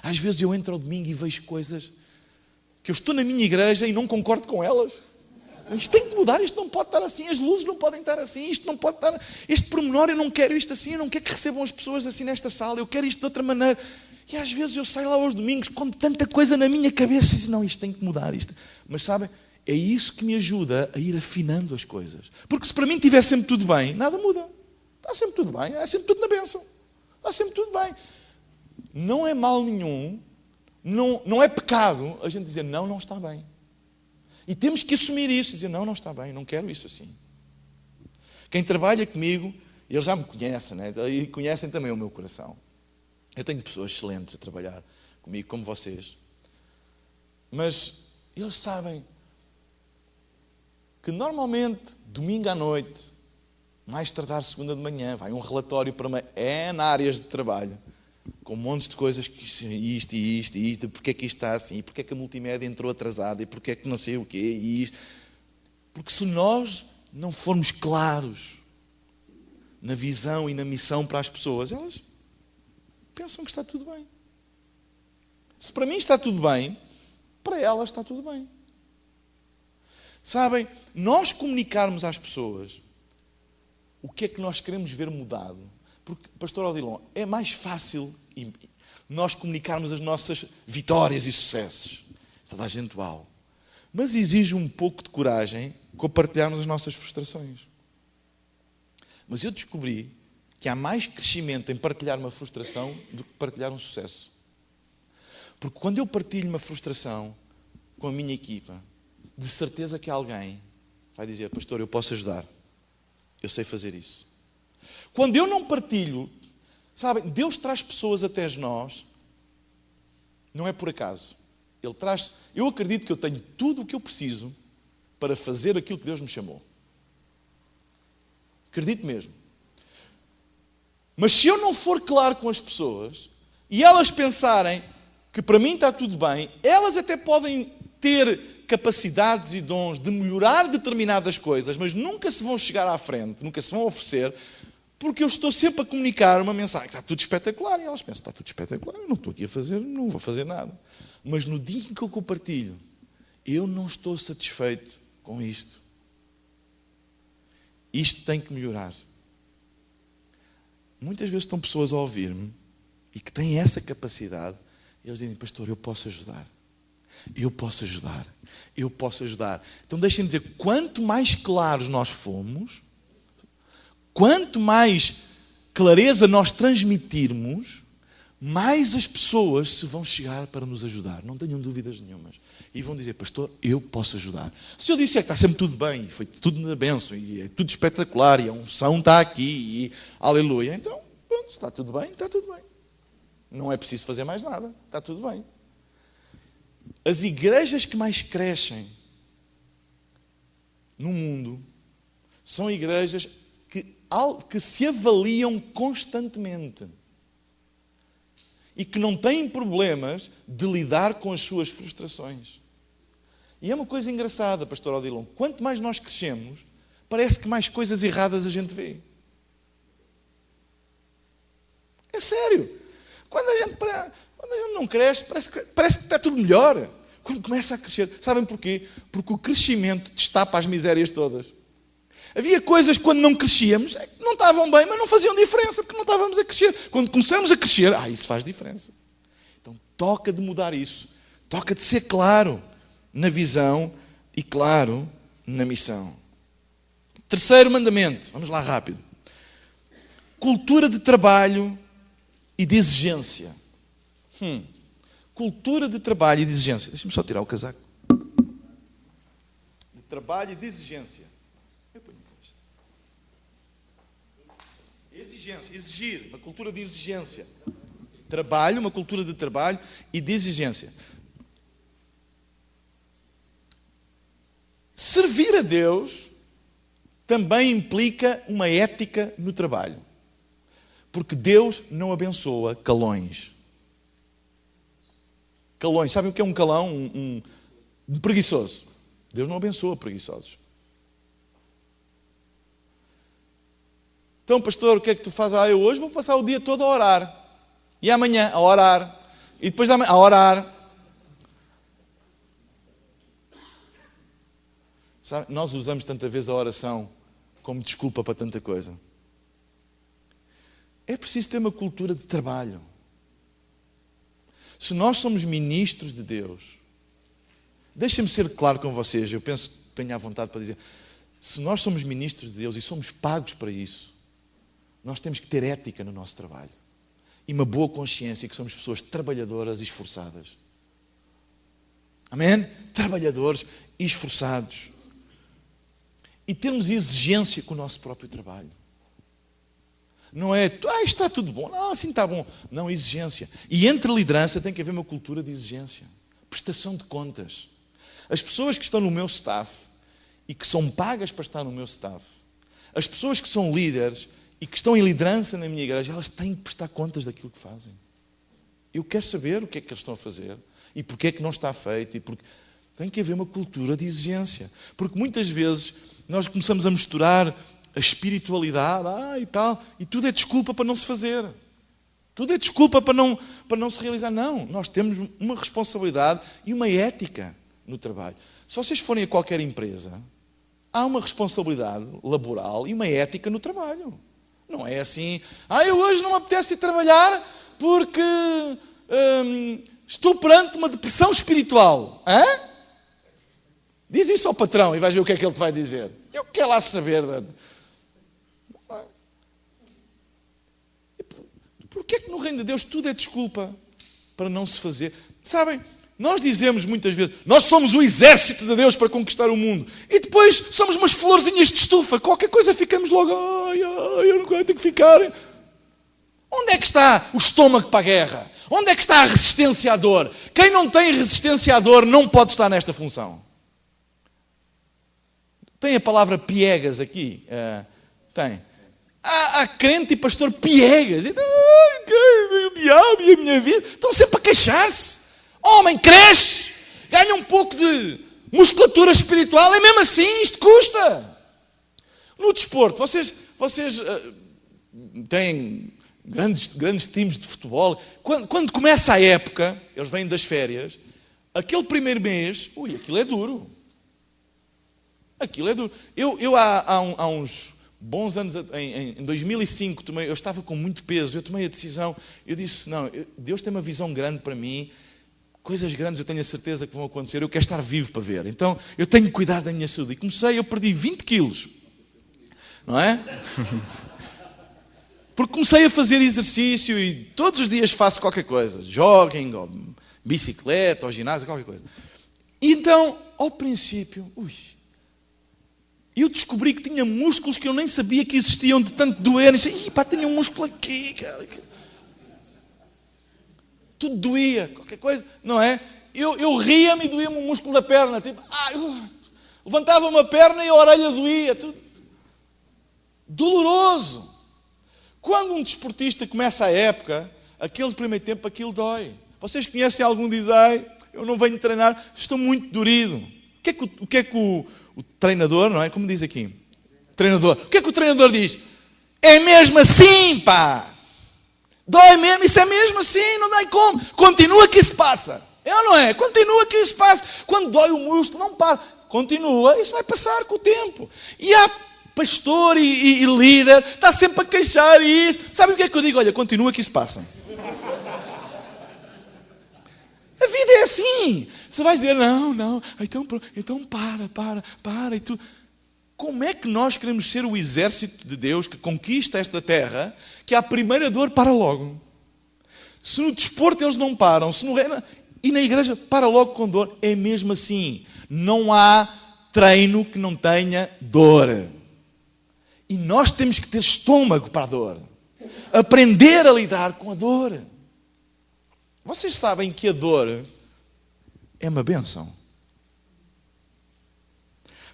Às vezes eu entro ao domingo e vejo coisas que eu estou na minha igreja e não concordo com elas. Isto tem que mudar, isto não pode estar assim, as luzes não podem estar assim, isto não pode estar... Este pormenor, eu não quero isto assim, eu não quero que recebam as pessoas assim nesta sala, eu quero isto de outra maneira. E às vezes eu saio lá aos domingos com tanta coisa na minha cabeça e digo, não, isto tem que mudar. Isto. Mas sabem, é isso que me ajuda a ir afinando as coisas. Porque se para mim estiver sempre tudo bem, nada muda. Está sempre tudo bem, é sempre tudo na bênção. Está sempre tudo bem. Não é mal nenhum, não é pecado a gente dizer, não está bem. E temos que assumir isso, dizer, não está bem, não quero isso assim. Quem trabalha comigo, eles já me conhecem, né? E conhecem também o meu coração. Eu tenho pessoas excelentes a trabalhar comigo, como vocês. Mas eles sabem que normalmente, domingo à noite, mais tardar segunda de manhã, vai um relatório para uma N áreas de trabalho, com montes de coisas, isto, porque é que isto está assim, porque é que a multimédia entrou atrasada, e porque é que não sei o quê, e isto. Porque se nós não formos claros na visão e na missão para as pessoas, elas pensam que está tudo bem. Se para mim está tudo bem, para elas está tudo bem. Sabem, nós comunicarmos às pessoas o que é que nós queremos ver mudado. Porque, pastor Odilon, é mais fácil nós comunicarmos as nossas vitórias e sucessos. Toda a gente, uau. Mas exige um pouco de coragem compartilharmos as nossas frustrações. Mas eu descobri que há mais crescimento em partilhar uma frustração do que partilhar um sucesso. Porque quando eu partilho uma frustração com a minha equipa, de certeza que alguém vai dizer, pastor, eu posso ajudar. Eu sei fazer isso. Quando eu não partilho, sabem, Deus traz pessoas até nós, não é por acaso. Ele traz, eu acredito que eu tenho tudo o que eu preciso para fazer aquilo que Deus me chamou. Acredito mesmo. Mas se eu não for claro com as pessoas, e elas pensarem que para mim está tudo bem, elas até podem ter capacidades e dons de melhorar determinadas coisas, mas nunca se vão chegar à frente, nunca se vão oferecer, porque eu estou sempre a comunicar uma mensagem, está tudo espetacular, e elas pensam, está tudo espetacular, eu não estou aqui a fazer, não vou fazer nada. Mas no dia em que eu compartilho, eu não estou satisfeito com isto. Isto tem que melhorar. Muitas vezes estão pessoas a ouvir-me e que têm essa capacidade, e eles dizem, pastor, eu posso ajudar. Eu posso ajudar. Eu posso ajudar. Então deixem-me dizer, quanto mais claros nós formos, quanto mais clareza nós transmitirmos, mais as pessoas se vão chegar para nos ajudar. Não tenham dúvidas nenhumas. E vão dizer, pastor, eu posso ajudar. Se eu disser que está sempre tudo bem, e foi tudo na bênção, e é tudo espetacular, e a unção está aqui, e aleluia, então, pronto, Se está tudo bem, está tudo bem. Não é preciso fazer mais nada, está tudo bem. As igrejas que mais crescem no mundo são igrejas que se avaliam constantemente e que não têm problemas de lidar com as suas frustrações. E é uma coisa engraçada, pastor Odilon, quanto mais nós crescemos, parece que mais coisas erradas a gente vê. É sério. Quando a gente não cresce, parece que está tudo melhor. Quando começa a crescer, sabem porquê? Porque o crescimento destapa as misérias todas. Havia coisas que quando não crescíamos, não estavam bem, mas não faziam diferença, porque não estávamos a crescer. Quando começamos a crescer, isso faz diferença. Então toca de mudar isso. Toca de ser claro na visão e claro na missão. Terceiro mandamento, vamos lá rápido. Cultura de trabalho e de exigência. Cultura de trabalho e de exigência. Deixa-me só tirar o casaco. De trabalho e de exigência. Eu ponho isto. Exigência, exigir, uma cultura de exigência. Trabalho, uma cultura de trabalho e de exigência. Servir a Deus também implica uma ética no trabalho. Porque Deus não abençoa calões. Calões, sabem o que é um calão? Um preguiçoso. Deus não abençoa preguiçosos. Então, pastor, o que é que tu fazes? Eu hoje vou passar o dia todo a orar. E amanhã a orar. E depois da manhã a orar. Sabe, nós usamos tanta vez a oração como desculpa para tanta coisa. É preciso ter uma cultura de trabalho. Se nós somos ministros de Deus, deixem-me ser claro com vocês, eu penso que tenho a vontade para dizer, se nós somos ministros de Deus e somos pagos para isso, nós temos que ter ética no nosso trabalho. E uma boa consciência que somos pessoas trabalhadoras e esforçadas. Amém? Trabalhadores e esforçados. E termos exigência com o nosso próprio trabalho. Não é, está tudo bom, não, assim está bom. Não, exigência. E entre a liderança tem que haver uma cultura de exigência. Prestação de contas. As pessoas que estão no meu staff e que são pagas para estar no meu staff, as pessoas que são líderes e que estão em liderança na minha igreja, elas têm que prestar contas daquilo que fazem. Eu quero saber o que é que eles estão a fazer e porque é que não está feito. E porque tem que haver uma cultura de exigência. Porque muitas vezes nós começamos a misturar a espiritualidade e tal, e tudo é desculpa para não se fazer. Tudo é desculpa para não se realizar. Não, nós temos uma responsabilidade e uma ética no trabalho. Se vocês forem a qualquer empresa, há uma responsabilidade laboral e uma ética no trabalho. Não é assim, eu hoje não me apetece ir trabalhar porque estou perante uma depressão espiritual. Diz isso ao patrão e vais ver o que é que ele te vai dizer. Eu quero lá saber. Porquê é que no reino de Deus tudo é desculpa para não se fazer? Sabem, nós dizemos muitas vezes, nós somos o exército de Deus para conquistar o mundo. E depois somos umas florzinhas de estufa. Qualquer coisa ficamos logo, eu não tenho que ficar. Onde é que está o estômago para a guerra? Onde é que está a resistência à dor? Quem não tem resistência à dor não pode estar nesta função. Tem a palavra piegas aqui? Tem. Há crente e pastor piegas. Então, o diabo e a minha vida. Estão sempre a queixar-se. Homem, cresce. Ganha um pouco de musculatura espiritual. É mesmo assim, isto custa. No desporto, vocês têm grandes times de futebol. Quando começa a época, eles vêm das férias, aquele primeiro mês, aquilo é duro. Aquilo é duro. Eu há uns bons anos, em 2005, eu estava com muito peso, eu tomei a decisão, eu disse, não, Deus tem uma visão grande para mim, coisas grandes eu tenho a certeza que vão acontecer, eu quero estar vivo para ver, então eu tenho que cuidar da minha saúde. E eu perdi 20 quilos, não é? Porque comecei a fazer exercício e todos os dias faço qualquer coisa, jogging, ou bicicleta, ou ginásio, qualquer coisa. E então, ao princípio, E eu descobri que tinha músculos que eu nem sabia que existiam de tanto doer. E disse, ih pá, tenho um músculo aqui, cara. Tudo doía, qualquer coisa, não é? Eu ria-me e doía-me um músculo da perna. Tipo, levantava-me a perna e a orelha doía. Tudo doloroso. Quando um desportista começa a época, aquele primeiro tempo, aquilo dói. Vocês conhecem algum que diz, eu não venho treinar, estou muito dorido. O que é que o treinador, não é? Como diz aqui? Treinador. O que é que o treinador diz? É mesmo assim, pá. Dói mesmo, isso é mesmo assim, não dá como. Continua que isso passa. É ou não é? Continua que isso passa. Quando dói o músculo, não para. Continua, isso vai passar com o tempo. E há pastor e líder, está sempre a queixar isso. Sabe o que é que eu digo? Olha, continua que isso passa. A vida é assim. Você vai dizer, não, então para e tu. Como é que nós queremos ser o exército de Deus que conquista esta terra, que à primeira dor para logo? Se no desporto eles não param, se no reino, e na igreja para logo com dor, é mesmo assim. Não há treino que não tenha dor. E nós temos que ter estômago para a dor. Aprender a lidar com a dor. Vocês sabem que a dor é uma bênção.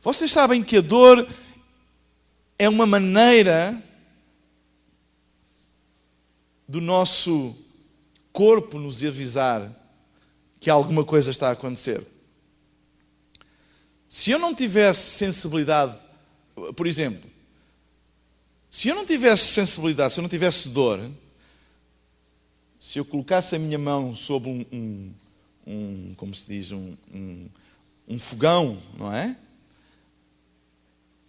Vocês sabem que a dor é uma maneira do nosso corpo nos avisar que alguma coisa está a acontecer. Se eu não tivesse sensibilidade, por exemplo, se eu não tivesse sensibilidade, se eu não tivesse dor, se eu colocasse a minha mão sobre como se diz, um fogão, não é?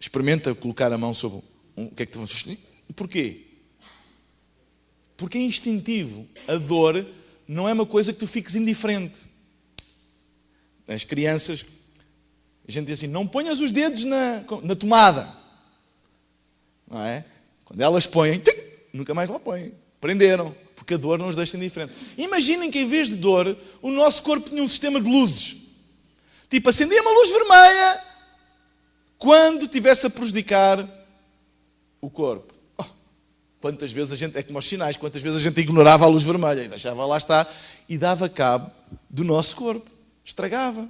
Experimenta colocar a mão sobre o que é que tu vais... Porquê? Porque é instintivo. A dor não é uma coisa que tu fiques indiferente. As crianças, a gente diz assim, não ponhas os dedos na tomada. Não é? Quando elas põem, nunca mais lá põem. Prenderam. Porque a dor não os deixa indiferente. Imaginem que em vez de dor, o nosso corpo tinha um sistema de luzes. Tipo, acendia uma luz vermelha quando estivesse a prejudicar o corpo. Quantas vezes a gente, é como aos sinais, quantas vezes a gente ignorava a luz vermelha e deixava lá estar e dava cabo do nosso corpo. Estragava.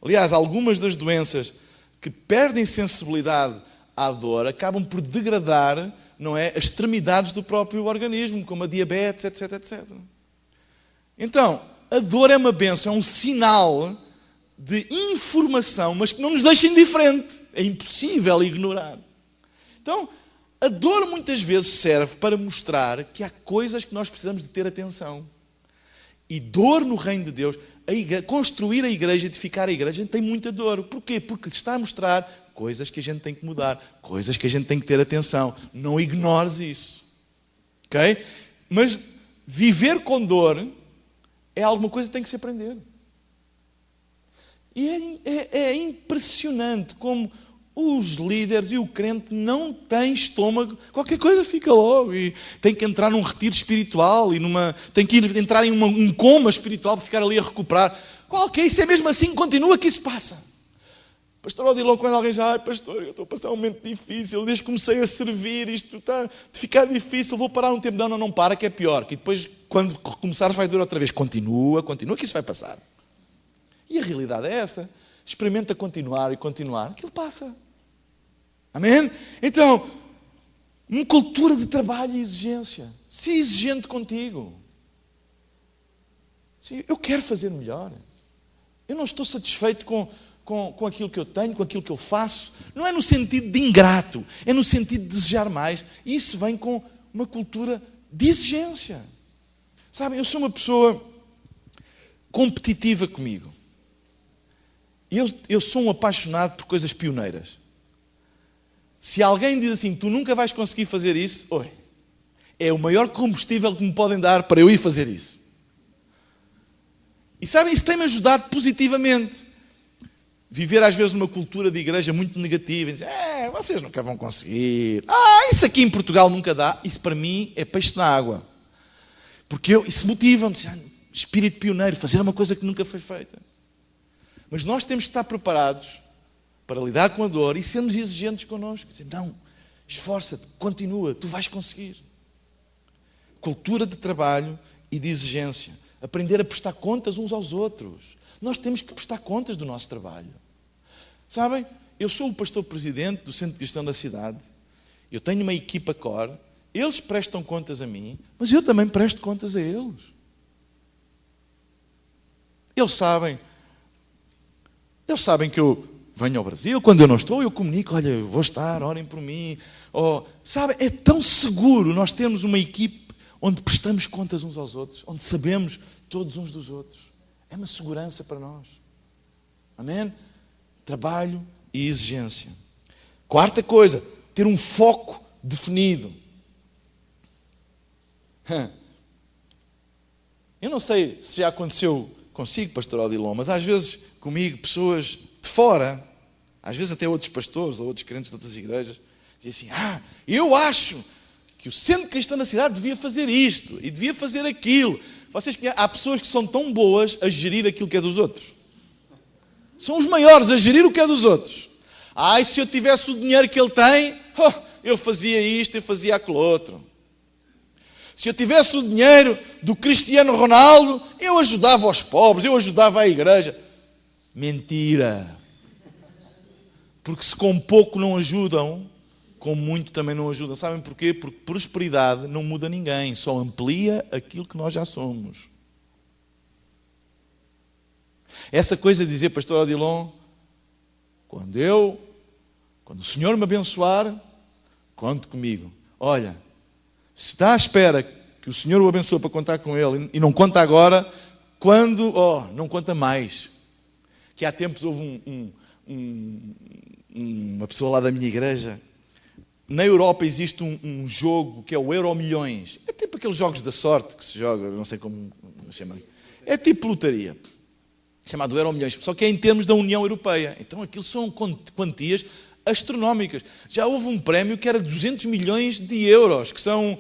Aliás, algumas das doenças que perdem sensibilidade à dor acabam por degradar, não é, as extremidades do próprio organismo, como a diabetes, etc, etc. Então, a dor é uma bênção, é um sinal de informação, mas que não nos deixa indiferente. É impossível ignorar. Então, a dor muitas vezes serve para mostrar que há coisas que nós precisamos de ter atenção. E dor no reino de Deus, construir a igreja, edificar a igreja, a gente tem muita dor. Porquê? Porque está a mostrar coisas que a gente tem que mudar, coisas que a gente tem que ter atenção. Não ignores isso. Ok? Mas viver com dor é alguma coisa que tem que se aprender. E é impressionante como os líderes e o crente não têm estômago. Qualquer coisa fica logo. E tem que entrar num retiro espiritual. Tem que entrar em um coma espiritual para ficar ali a recuperar. Isso é mesmo assim, continua que isso passa. Pastor Odilon, quando alguém já, pastor, eu estou a passar um momento difícil, desde que comecei a servir, isto está de ficar difícil, vou parar um tempo. Não para, que é pior. Que depois, quando começares, vai durar outra vez. Continua, que isso vai passar. E a realidade é essa. Experimenta continuar e continuar. Aquilo passa. Amém? Então, uma cultura de trabalho e exigência. Ser exigente contigo. Sim, eu quero fazer melhor. Eu não estou satisfeito com aquilo que eu tenho, com aquilo que eu faço. Não é no sentido de ingrato. É no sentido de desejar mais. E isso vem com uma cultura de exigência. Sabem, eu sou uma pessoa competitiva comigo. Eu sou um apaixonado por coisas pioneiras. Se alguém diz assim, tu nunca vais conseguir fazer isso, é o maior combustível que me podem dar para eu ir fazer isso. E sabem, isso tem-me ajudado positivamente. Viver às vezes numa cultura de igreja muito negativa, e dizer, vocês nunca vão conseguir. Isso aqui em Portugal nunca dá. Isso para mim é peixe na água. Porque isso motiva-me, espírito pioneiro, fazer uma coisa que nunca foi feita. Mas nós temos que estar preparados para lidar com a dor e sermos exigentes connosco. Dizer, não, esforça-te, continua, tu vais conseguir. Cultura de trabalho e de exigência. Aprender a prestar contas uns aos outros. Nós temos que prestar contas do nosso trabalho. Sabem, eu sou o pastor-presidente do Centro Cristão da cidade. Eu tenho uma equipa core. Eles prestam contas a mim, mas eu também presto contas a eles. Eles sabem que eu venho ao Brasil, quando eu não estou, eu comunico, olha, eu vou estar, orem por mim. Sabem, é tão seguro nós termos uma equipe onde prestamos contas uns aos outros, onde sabemos todos uns dos outros. É uma segurança para nós. Amém? Trabalho e exigência. Quarta coisa, ter um foco definido. Eu não sei se já aconteceu consigo, pastor Odilon, mas às vezes comigo, pessoas de fora, às vezes até outros pastores ou outros crentes de outras igrejas, dizem assim, eu acho que o Centro Cristão da cidade devia fazer isto e devia fazer aquilo. Há pessoas que são tão boas a gerir aquilo que é dos outros. São os maiores a gerir o que é dos outros. Se eu tivesse o dinheiro que ele tem, eu fazia isto, eu fazia aquilo outro. Se eu tivesse o dinheiro do Cristiano Ronaldo, eu ajudava os pobres, eu ajudava a igreja. Mentira. Porque se com pouco não ajudam, com muito também não ajudam. Sabem porquê? Porque prosperidade não muda ninguém, só amplia aquilo que nós já somos. Essa coisa de dizer, pastor Odilon, quando o Senhor me abençoar, conte comigo. Olha, se está à espera que o Senhor o abençoe para contar com Ele e não conta agora, não conta mais. Que há tempos houve uma pessoa lá da minha igreja. Na Europa existe um jogo que é o Euro Milhões. É tipo aqueles jogos da sorte que se joga, não sei como chamar. É tipo lotaria, chamado Euro Milhões, só que é em termos da União Europeia. Então aquilo são quantias astronómicas. Já houve um prémio que era 200 milhões de euros, que são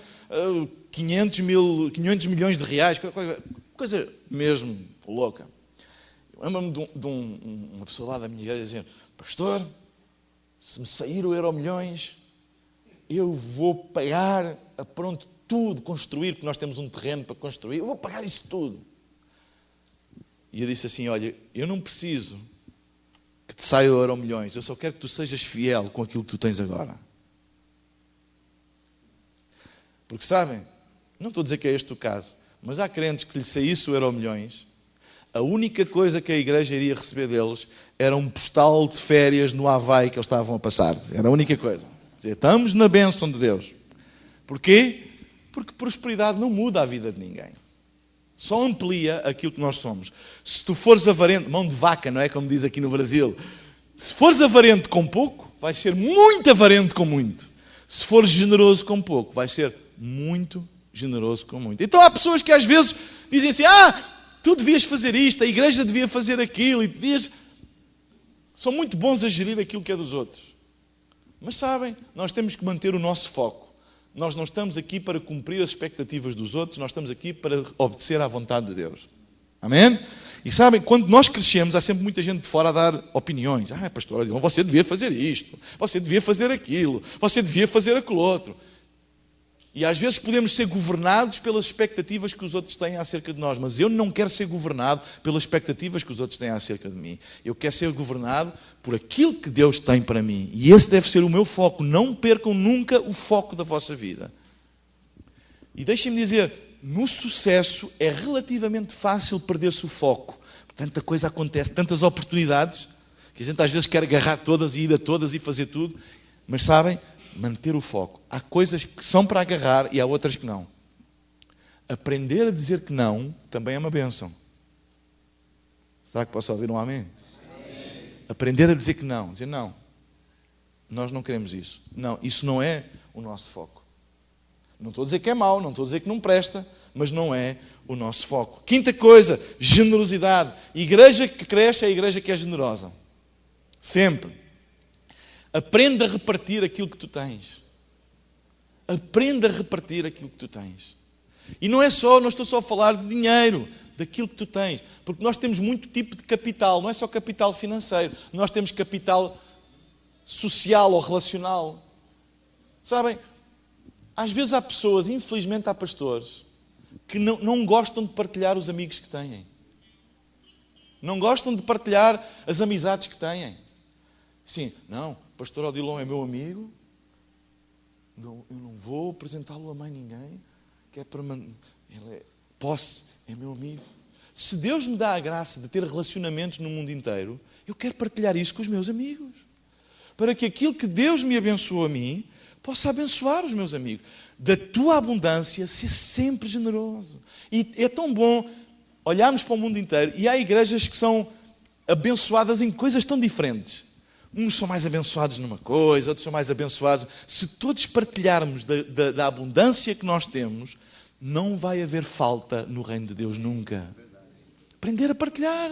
500 milhões de reais, coisa mesmo louca. Eu lembro-me de uma pessoa lá da minha igreja dizendo, pastor, se me sair o Euro Milhões, eu vou pagar a pronto tudo, construir, porque nós temos um terreno para construir, eu vou pagar isso tudo. E eu disse assim, olha, eu não preciso que te saia o Euro Milhões, eu só quero que tu sejas fiel com aquilo que tu tens agora. Porque sabem, não estou a dizer que é este o caso, mas há crentes que lhe saísse o Euro Milhões, a única coisa que a igreja iria receber deles era um postal de férias no Havaí que eles estavam a passar. Era a única coisa. Dizer, estamos na bênção de Deus. Porquê? Porque prosperidade não muda a vida de ninguém. Só amplia aquilo que nós somos. Se tu fores avarento, mão de vaca, não é como diz aqui no Brasil, se fores avarento com pouco, vais ser muito avarento com muito. Se fores generoso com pouco, vais ser muito generoso com muito. Então há pessoas que às vezes dizem assim, tu devias fazer isto, a igreja devia fazer aquilo, e são muito bons a gerir aquilo que é dos outros. Mas sabem, nós temos que manter o nosso foco. Nós não estamos aqui para cumprir as expectativas dos outros, nós estamos aqui para obedecer à vontade de Deus. Amém? E sabem, quando nós crescemos, há sempre muita gente de fora a dar opiniões. Pastor, você devia fazer isto, você devia fazer aquilo, você devia fazer aquilo outro. E às vezes podemos ser governados pelas expectativas que os outros têm acerca de nós. Mas eu não quero ser governado pelas expectativas que os outros têm acerca de mim. Eu quero ser governado por aquilo que Deus tem para mim. E esse deve ser o meu foco. Não percam nunca o foco da vossa vida. E deixem-me dizer, no sucesso é relativamente fácil perder-se o foco. Tanta coisa acontece, tantas oportunidades, que a gente às vezes quer agarrar todas e ir a todas e fazer tudo. Mas sabem, manter o foco. Há coisas que são para agarrar e há outras que não. Aprender a dizer que não também é uma bênção. Será que posso ouvir um amém? Amém. Aprender a dizer que não. Dizer não. Nós não queremos isso. Não, isso não é o nosso foco. Não estou a dizer que é mau, não estou a dizer que não presta, mas não é o nosso foco. Quinta coisa, generosidade. Igreja que cresce é a igreja que é generosa. Sempre. Aprenda a repartir aquilo que tu tens. Aprenda a repartir aquilo que tu tens. E não estou só a falar de dinheiro, daquilo que tu tens. Porque nós temos muito tipo de capital, não é só capital financeiro. Nós temos capital social ou relacional. Sabem, às vezes há pessoas, infelizmente há pastores, que não gostam de partilhar os amigos que têm. Não gostam de partilhar as amizades que têm. Sim, não, o pastor Odilon é meu amigo, eu não vou apresentá-lo a mais ninguém, que é para... é meu amigo. Se Deus me dá a graça de ter relacionamentos no mundo inteiro, eu quero partilhar isso com os meus amigos. Para que aquilo que Deus me abençoou a mim, possa abençoar os meus amigos. Da tua abundância, ser sempre generoso. E é tão bom olharmos para o mundo inteiro e há igrejas que são abençoadas em coisas tão diferentes. Uns são mais abençoados numa coisa, outros são mais abençoados. Se todos partilharmos da abundância que nós temos, não vai haver falta no reino de Deus nunca. Aprender a partilhar.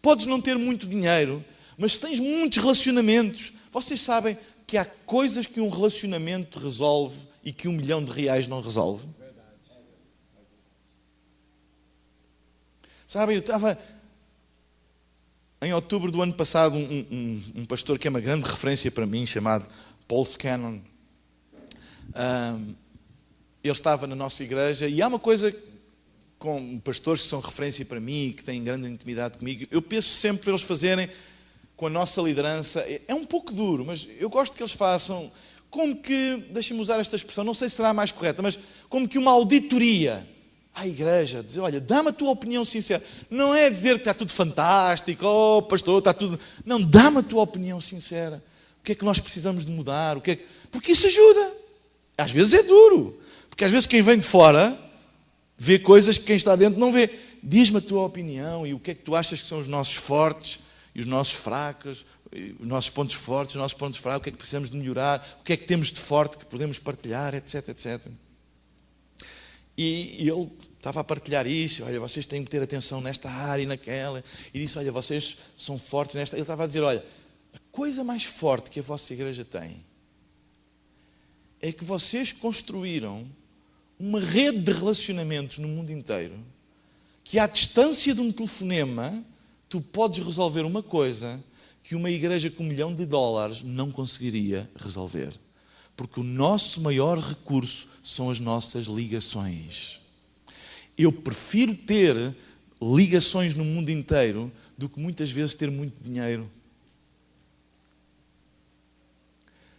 Podes não ter muito dinheiro, mas se tens muitos relacionamentos, vocês sabem que há coisas que um relacionamento resolve e que R$1.000.000 não resolve. Sabem, eu estava... Em outubro do ano passado, um pastor que é uma grande referência para mim, chamado Paul Scanlon, ele estava na nossa igreja e há uma coisa com pastores que são referência para mim, que têm grande intimidade comigo, eu penso sempre para eles fazerem com a nossa liderança, é um pouco duro, mas eu gosto que eles façam como que, deixem-me usar esta expressão, não sei se será a mais correta, mas como que uma auditoria à igreja, dizer, olha, dá-me a tua opinião sincera. Não é dizer que está tudo fantástico, oh pastor, está tudo... Não, dá-me a tua opinião sincera. O que é que nós precisamos de mudar? Porque isso ajuda. Às vezes é duro, porque às vezes quem vem de fora vê coisas que quem está dentro não vê. Diz-me a tua opinião e o que é que tu achas que são os nossos fortes e os nossos fracos, os nossos pontos fortes, os nossos pontos fracos, o que é que precisamos de melhorar, o que é que temos de forte que podemos partilhar, etc, etc. E ele estava a partilhar isso, olha, vocês têm que ter atenção nesta área e naquela, e disse, olha, vocês são fortes nesta... Ele estava a dizer, olha, a coisa mais forte que a vossa igreja tem é que vocês construíram uma rede de relacionamentos no mundo inteiro que à distância de um telefonema tu podes resolver uma coisa que uma igreja com $1.000.000 não conseguiria resolver. Porque o nosso maior recurso são as nossas ligações. Eu prefiro ter ligações no mundo inteiro do que muitas vezes ter muito dinheiro.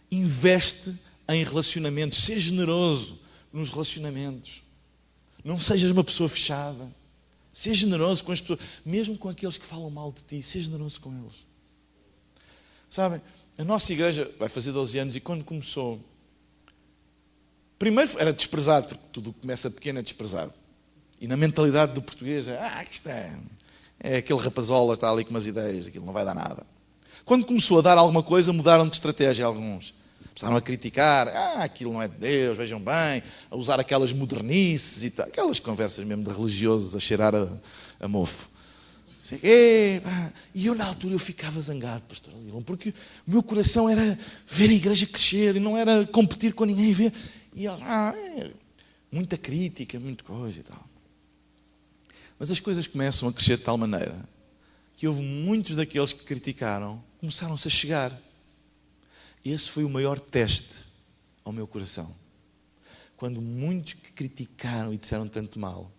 Investe em relacionamentos, seja generoso nos relacionamentos. Não sejas uma pessoa fechada. Seja generoso com as pessoas, mesmo com aqueles que falam mal de ti, seja generoso com eles. Sabem, a nossa igreja vai fazer 12 anos e quando começou, primeiro era desprezado, porque tudo o que começa pequeno é desprezado. E na mentalidade do português, isto é aquele rapazola, está ali com umas ideias, aquilo não vai dar nada. Quando começou a dar alguma coisa, mudaram de estratégia alguns. Começaram a criticar, aquilo não é de Deus, vejam bem, a usar aquelas modernices e tal, aquelas conversas mesmo de religiosos a cheirar a mofo. E eu na altura eu ficava zangado, pastor Odilon, porque o meu coração era ver a igreja crescer e não era competir com ninguém. Ver. E ele, muita crítica, muita coisa e tal. Mas as coisas começam a crescer de tal maneira que houve muitos daqueles que criticaram, começaram-se a chegar. Esse foi o maior teste ao meu coração. Quando muitos que criticaram e disseram tanto mal,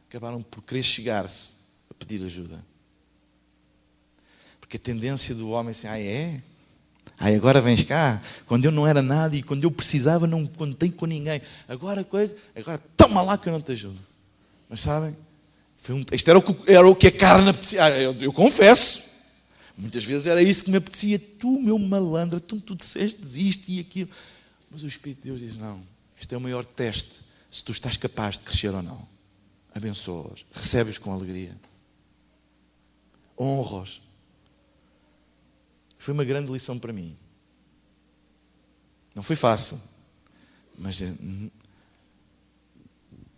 acabaram por querer chegar-se a pedir ajuda. Porque a tendência do homem é assim, agora vens cá, quando eu não era nada e quando eu precisava não contei com ninguém. Agora toma lá que eu não te ajudo. Mas sabem, isto era o que a carne apetecia. Eu confesso. Muitas vezes era isso que me apetecia. Tu, meu malandro, tu disseste isto e aquilo. Mas o Espírito de Deus diz, não. Este é o maior teste. Se tu estás capaz de crescer ou não. Abençoa-os. Recebe-os com alegria. Honra-os. Foi uma grande lição para mim. Não foi fácil. Mas... E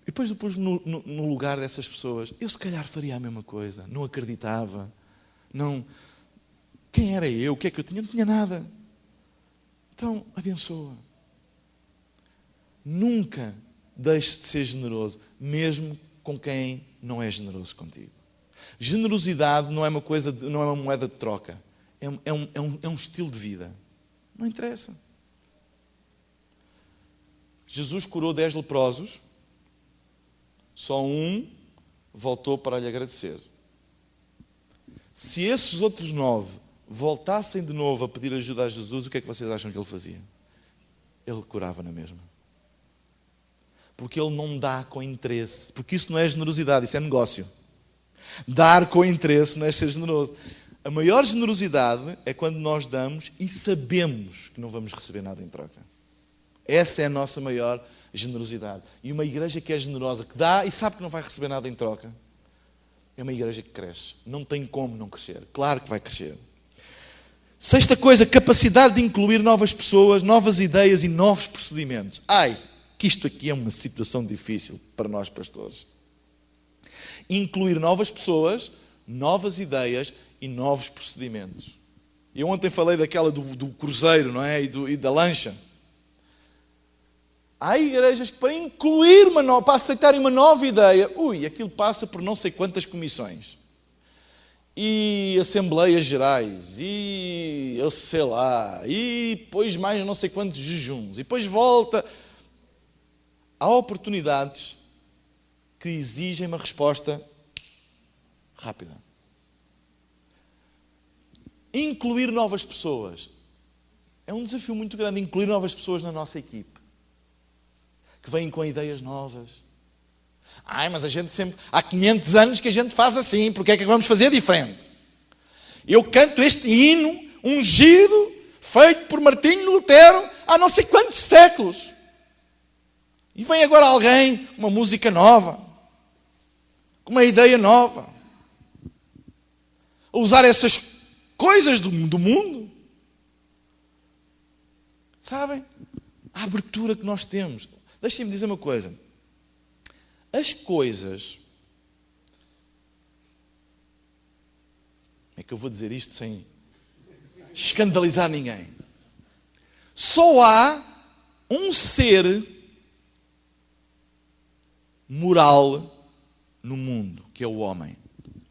depois no lugar dessas pessoas, eu se calhar faria a mesma coisa. Não acreditava. Não... Quem era eu? O que é que eu tinha? Não tinha nada. Então, abençoa. Nunca deixe de ser generoso, mesmo com quem não é generoso contigo. Generosidade não é uma moeda de troca. É um estilo de vida. Não interessa. Jesus curou 10 leprosos, só um voltou para lhe agradecer. Se esses outros 9 voltassem de novo a pedir ajuda a Jesus, o que é que vocês acham que ele fazia? Ele curava na mesma. Porque ele não dá com interesse. Porque isso não é generosidade, isso é negócio. Dar com interesse não é ser generoso. A maior generosidade é quando nós damos e sabemos que não vamos receber nada em troca. Essa é a nossa maior generosidade. E uma igreja que é generosa, que dá e sabe que não vai receber nada em troca, é uma igreja que cresce. Não tem como não crescer. Claro que vai crescer. Sexta coisa, capacidade de incluir novas pessoas, novas ideias e novos procedimentos. Ai, que isto aqui é uma situação difícil para nós pastores. Incluir novas pessoas, novas ideias e novos procedimentos. Eu ontem falei daquela do cruzeiro, não é? E da lancha. Há igrejas que para incluir para aceitarem uma nova ideia, aquilo passa por não sei quantas comissões. E assembleias gerais, e eu sei lá, e depois mais não sei quantos jejuns, e depois volta. Há oportunidades que exigem uma resposta rápida. Incluir novas pessoas. É um desafio muito grande, incluir novas pessoas na nossa equipe. Que vêm com ideias novas. Mas a gente sempre... Há 500 anos que a gente faz assim, porque é que vamos fazer diferente? Eu canto este hino ungido, feito por Martinho Lutero, há não sei quantos séculos. E vem agora alguém com uma música nova, com uma ideia nova, a usar essas coisas do mundo. Sabem? A abertura que nós temos. Deixem-me dizer uma coisa. As coisas... Como é que eu vou dizer isto sem escandalizar ninguém? Só há um ser moral no mundo, que é o homem.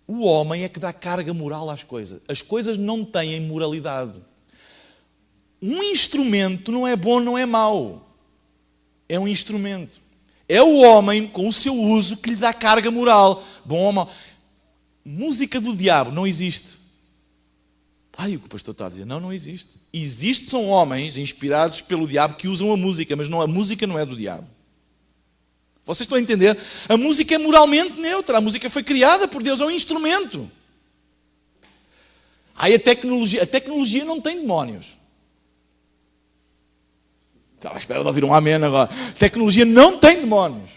O homem é que dá carga moral às coisas. As coisas não têm moralidade. Um instrumento não é bom, não é mau. É um instrumento. É o homem, com o seu uso, que lhe dá carga moral. Bom ou mau. Música do diabo não existe. O que o pastor está a dizer. Não existe. Existe, são homens inspirados pelo diabo que usam a música, mas a música não é do diabo. Vocês estão a entender? A música é moralmente neutra. A música foi criada por Deus, é um instrumento. A tecnologia não tem demónios. Estava à espera de ouvir um amém agora. A tecnologia não tem demónios.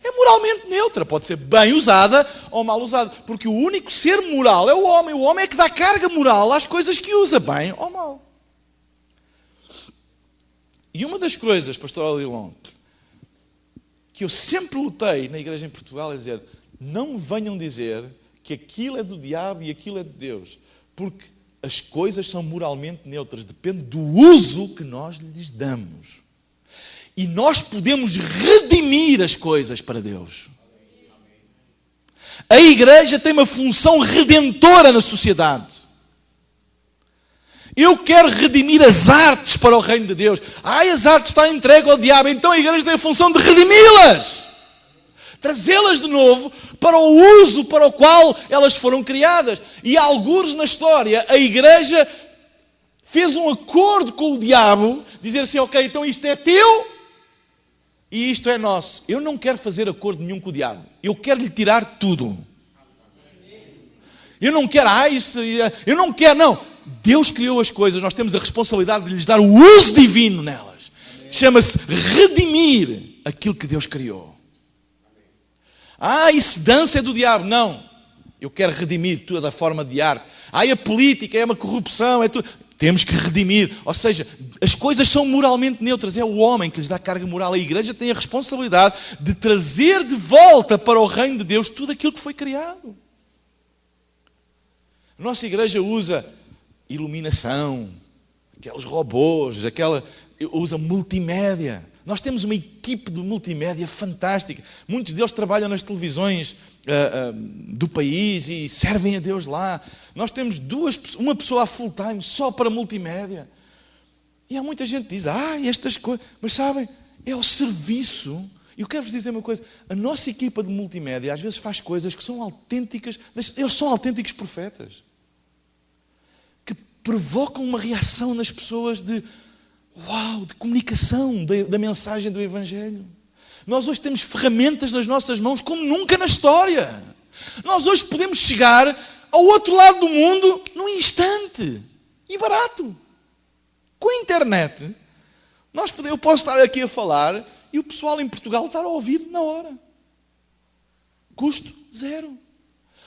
É moralmente neutra. Pode ser bem usada ou mal usada. Porque o único ser moral é o homem. O homem é que dá carga moral às coisas que usa, bem ou mal. E uma das coisas, pastor Odilon, que eu sempre lutei na igreja em Portugal é dizer, não venham dizer que aquilo é do diabo e aquilo é de Deus. Porque as coisas são moralmente neutras. Depende do uso que nós lhes damos. E nós podemos redimir as coisas para Deus. A igreja tem uma função redentora na sociedade. Eu quero redimir as artes para o reino de Deus. As artes estão entregues ao diabo. Então a igreja tem a função de redimi-las. Trazê-las de novo para o uso para o qual elas foram criadas. E algures na história, a igreja fez um acordo com o diabo, dizer assim, ok, então isto é teu e isto é nosso. Eu não quero fazer acordo nenhum com o diabo. Eu quero lhe tirar tudo. Eu não quero, eu não quero, não. Deus criou as coisas, nós temos a responsabilidade de lhes dar o uso divino nelas. Chama-se redimir aquilo que Deus criou. Isso dança é do diabo. Não. Eu quero redimir toda a forma de arte. A política é uma corrupção, é tudo. Temos que redimir. Ou seja, as coisas são moralmente neutras. É o homem que lhes dá carga moral. A igreja tem a responsabilidade de trazer de volta para o reino de Deus tudo aquilo que foi criado. A nossa igreja usa iluminação, aqueles robôs, usa multimédia. Nós temos uma equipe de multimédia fantástica. Muitos deles trabalham nas televisões do país e servem a Deus lá. Nós temos uma pessoa a full time só para multimédia. E há muita gente que diz, estas coisas... Mas sabem, é o serviço. E eu quero-vos dizer uma coisa. A nossa equipa de multimédia às vezes faz coisas que são autênticas. Eles são autênticos profetas. Que provocam uma reação nas pessoas de comunicação da mensagem do Evangelho. Nós hoje temos ferramentas nas nossas mãos como nunca na história. Nós hoje podemos chegar ao outro lado do mundo num instante. E barato. Com a internet, eu posso estar aqui a falar e o pessoal em Portugal estar a ouvir na hora. Custo zero.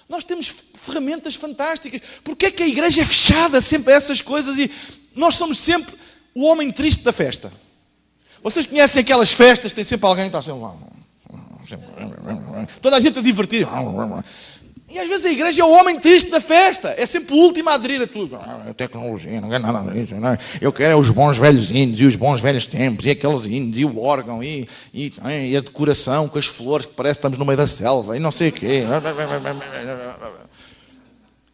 Nós temos ferramentas fantásticas. Porquê é que a igreja é fechada sempre a essas coisas e nós somos sempre o homem triste da festa? Vocês conhecem aquelas festas, tem sempre alguém que está sempre... Toda a gente a divertir. E às vezes a igreja é o homem triste da festa. É sempre o último a aderir a tudo. A tecnologia, não quero nada disso. Não. Eu quero os bons velhos hinos e os bons velhos tempos e aqueles hinos e o órgão e a decoração com as flores que parece que estamos no meio da selva e não sei o quê.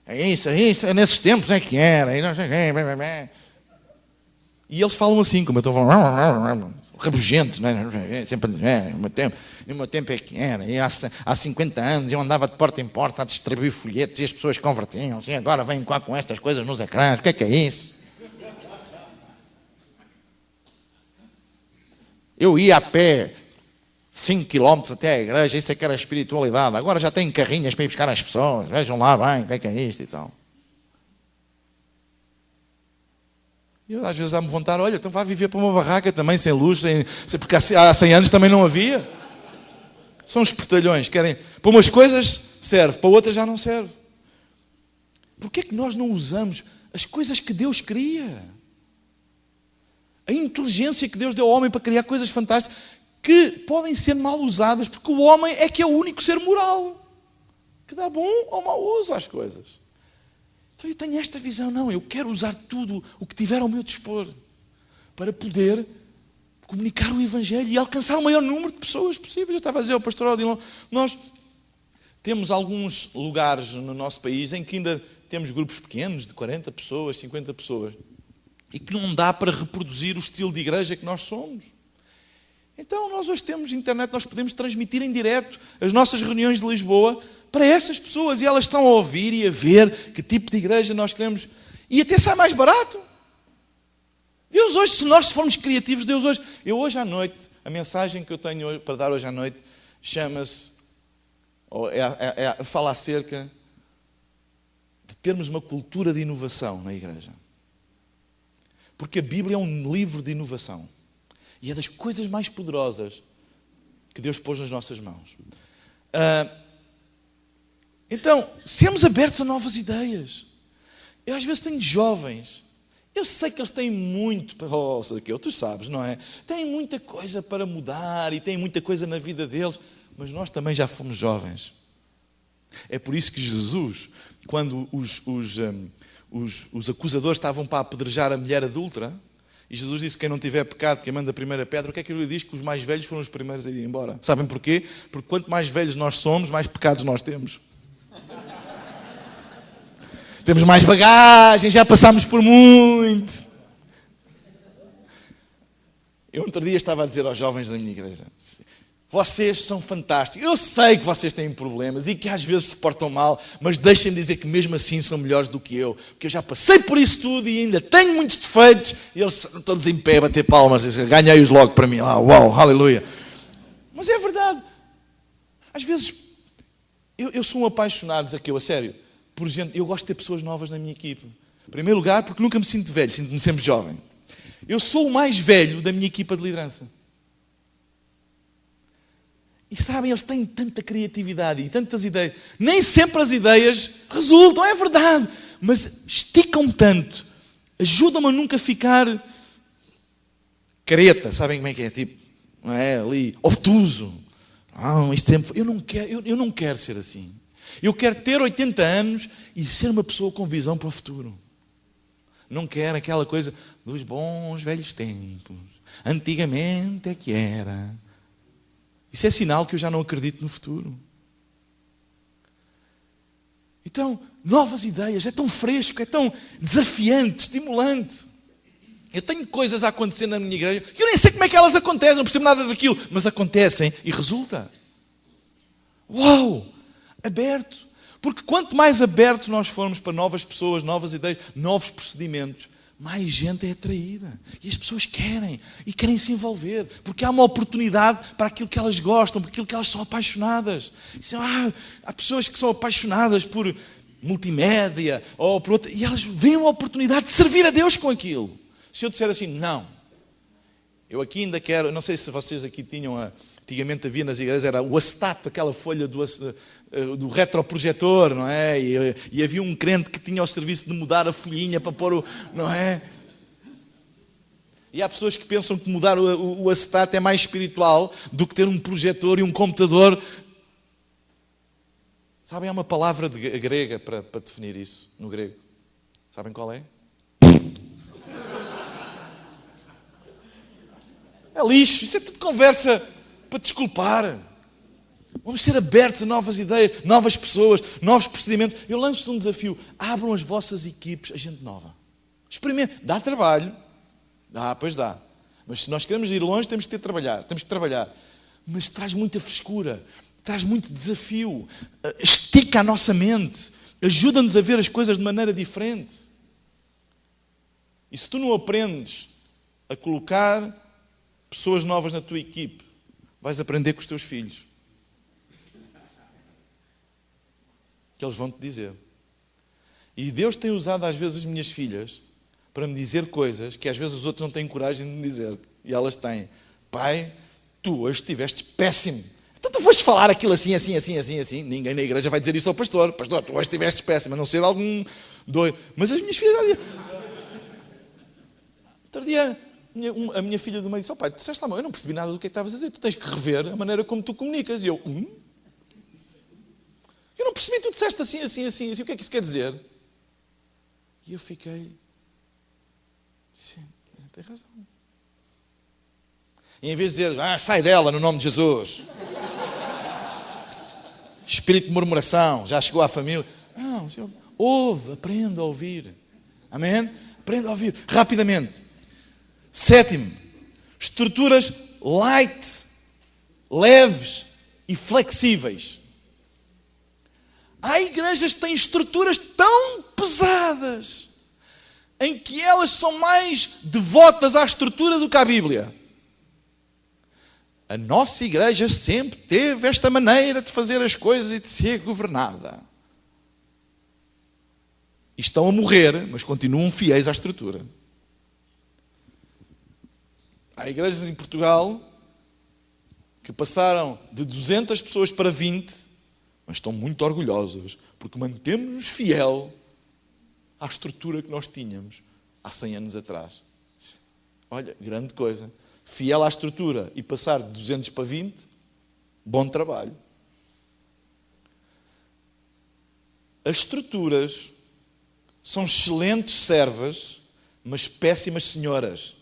É isso, nesses tempos é que era. E não sei o quê. E eles falam assim, como eu estou falando, rabugentos, não é? Sempre, no meu tempo é que era. E há 50 anos eu andava de porta em porta a distribuir folhetos e as pessoas convertiam-se. E agora vêm cá com estas coisas nos ecrãs. O que é isso? Eu ia a pé 5 km até à igreja, isso é que era espiritualidade. Agora já tem carrinhas para ir buscar as pessoas. Vejam lá bem, o que é isto e tal. E eu às vezes dá-me vontade, olha, então vá viver para uma barraca também, sem luz, porque há 100 anos também não havia. São os espertalhões, querem... Para umas coisas serve, para outras já não serve. Porquê é que nós não usamos as coisas que Deus cria? A inteligência que Deus deu ao homem para criar coisas fantásticas que podem ser mal usadas, porque o homem é que é o único ser moral que dá bom ou mau uso às coisas. Então eu tenho esta visão, não, eu quero usar tudo o que tiver ao meu dispor para poder comunicar o Evangelho e alcançar o maior número de pessoas possível. Eu estava a dizer ao pastor Odilon, nós temos alguns lugares no nosso país em que ainda temos grupos pequenos, de 40 pessoas, 50 pessoas, e que não dá para reproduzir o estilo de igreja que nós somos. Então nós hoje temos internet, nós podemos transmitir em direto as nossas reuniões de Lisboa para essas pessoas, e elas estão a ouvir e a ver que tipo de igreja nós queremos, e até sai mais barato. Deus hoje, se nós formos criativos, Deus hoje... Eu hoje à noite, a mensagem que eu tenho para dar hoje à noite, chama-se, fala acerca de termos uma cultura de inovação na igreja. Porque a Bíblia é um livro de inovação. E é das coisas mais poderosas que Deus pôs nas nossas mãos. Então, sermos abertos a novas ideias. Eu às vezes tenho jovens, eu sei que eles têm muito, tu sabes, não é? Têm muita coisa para mudar e têm muita coisa na vida deles, mas nós também já fomos jovens. É por isso que Jesus, quando os acusadores estavam para apedrejar a mulher adúltera, e Jesus disse que quem não tiver pecado, que manda a primeira pedra, o que é que ele diz? Que os mais velhos foram os primeiros a ir embora. Sabem porquê? Porque quanto mais velhos nós somos, mais pecados nós temos. Temos mais bagagem, já passámos por muito. Eu outro dia estava a dizer aos jovens da minha igreja, vocês são fantásticos, eu sei que vocês têm problemas e que às vezes se portam mal, mas deixem-me dizer que mesmo assim são melhores do que eu, porque eu já passei por isso tudo e ainda tenho muitos defeitos, e eles todos em pé a bater palmas, ganhei-os logo para mim, uau, aleluia. Mas é verdade, às vezes eu sou um apaixonado, a sério, por gente, eu gosto de ter pessoas novas na minha equipe. Em primeiro lugar, porque nunca me sinto velho, sinto-me sempre jovem. Eu sou o mais velho da minha equipa de liderança. E sabem, eles têm tanta criatividade e tantas ideias. Nem sempre as ideias resultam, é verdade. Mas esticam-me tanto. Ajudam-me a nunca ficar careta. Sabem como é que é? Tipo, não é? Ali, obtuso. Isto sempre... eu não quero ser assim. Eu quero ter 80 anos e ser uma pessoa com visão para o futuro. Não quer aquela coisa dos bons velhos tempos. Antigamente é que era. Isso é sinal que eu já não acredito no futuro. Então, novas ideias, é tão fresco, é tão desafiante, estimulante. Eu tenho coisas a acontecer na minha igreja, e eu nem sei como é que elas acontecem, não percebo nada daquilo, mas acontecem e resulta. Uau! Aberto. Porque quanto mais abertos nós formos para novas pessoas, novas ideias, novos procedimentos, mais gente é atraída. E as pessoas querem. E querem se envolver. Porque há uma oportunidade para aquilo que elas gostam, para aquilo que elas são apaixonadas. Há pessoas que são apaixonadas por multimédia ou por outra, e elas veem uma oportunidade de servir a Deus com aquilo. Se eu disser assim, não. Eu aqui ainda quero, não sei se vocês aqui tinham, antigamente havia nas igrejas, era o acetato, aquela folha do retroprojetor, não é? E havia um crente que tinha o serviço de mudar a folhinha para pôr não é? E há pessoas que pensam que mudar o acetato é mais espiritual do que ter um projetor e um computador. Sabem, há uma palavra grega para definir isso, no grego. Sabem qual é? É lixo, isso é tudo conversa para desculpar. Vamos ser abertos a novas ideias, novas pessoas, novos procedimentos. Eu lanço-vos um desafio. Abram as vossas equipes a gente nova. Experimentem. Dá trabalho. Pois dá. Mas se nós queremos ir longe, temos que trabalhar. Mas traz muita frescura, traz muito desafio, estica a nossa mente, ajuda-nos a ver as coisas de maneira diferente. E se tu não aprendes a colocar pessoas novas na tua equipe, vais aprender com os teus filhos. Que eles vão te dizer. E Deus tem usado às vezes as minhas filhas para me dizer coisas que às vezes os outros não têm coragem de me dizer. E elas têm. Pai, tu hoje estiveste péssimo. Então tu foste falar aquilo assim. Ninguém na igreja vai dizer isso ao pastor. Pastor, tu hoje estiveste péssimo, a não ser algum doido. Mas as minhas filhas... Outro dia, a minha filha do meio disse, pai, tu disseste lá, eu não percebi nada do que estavas a dizer. Tu tens que rever a maneira como tu comunicas. E eu não percebi, tu disseste assim, o que é que isso quer dizer? E eu fiquei, sim, tem razão. E em vez de dizer, sai dela no nome de Jesus. Espírito de murmuração, já chegou à família. Não, Senhor, ouve, aprenda a ouvir. Amém? Aprenda a ouvir, rapidamente. 7º, estruturas light, leves e flexíveis. Há igrejas que têm estruturas tão pesadas, em que elas são mais devotas à estrutura do que à Bíblia. A nossa igreja sempre teve esta maneira de fazer as coisas e de ser governada. E estão a morrer, mas continuam fiéis à estrutura. Há igrejas em Portugal que passaram de 200 pessoas para 20, mas estão muito orgulhosas, porque mantemos-nos fiel à estrutura que nós tínhamos há 100 anos atrás. Olha, grande coisa. Fiel à estrutura e passar de 200 para 20, bom trabalho. As estruturas são excelentes servas, mas péssimas senhoras.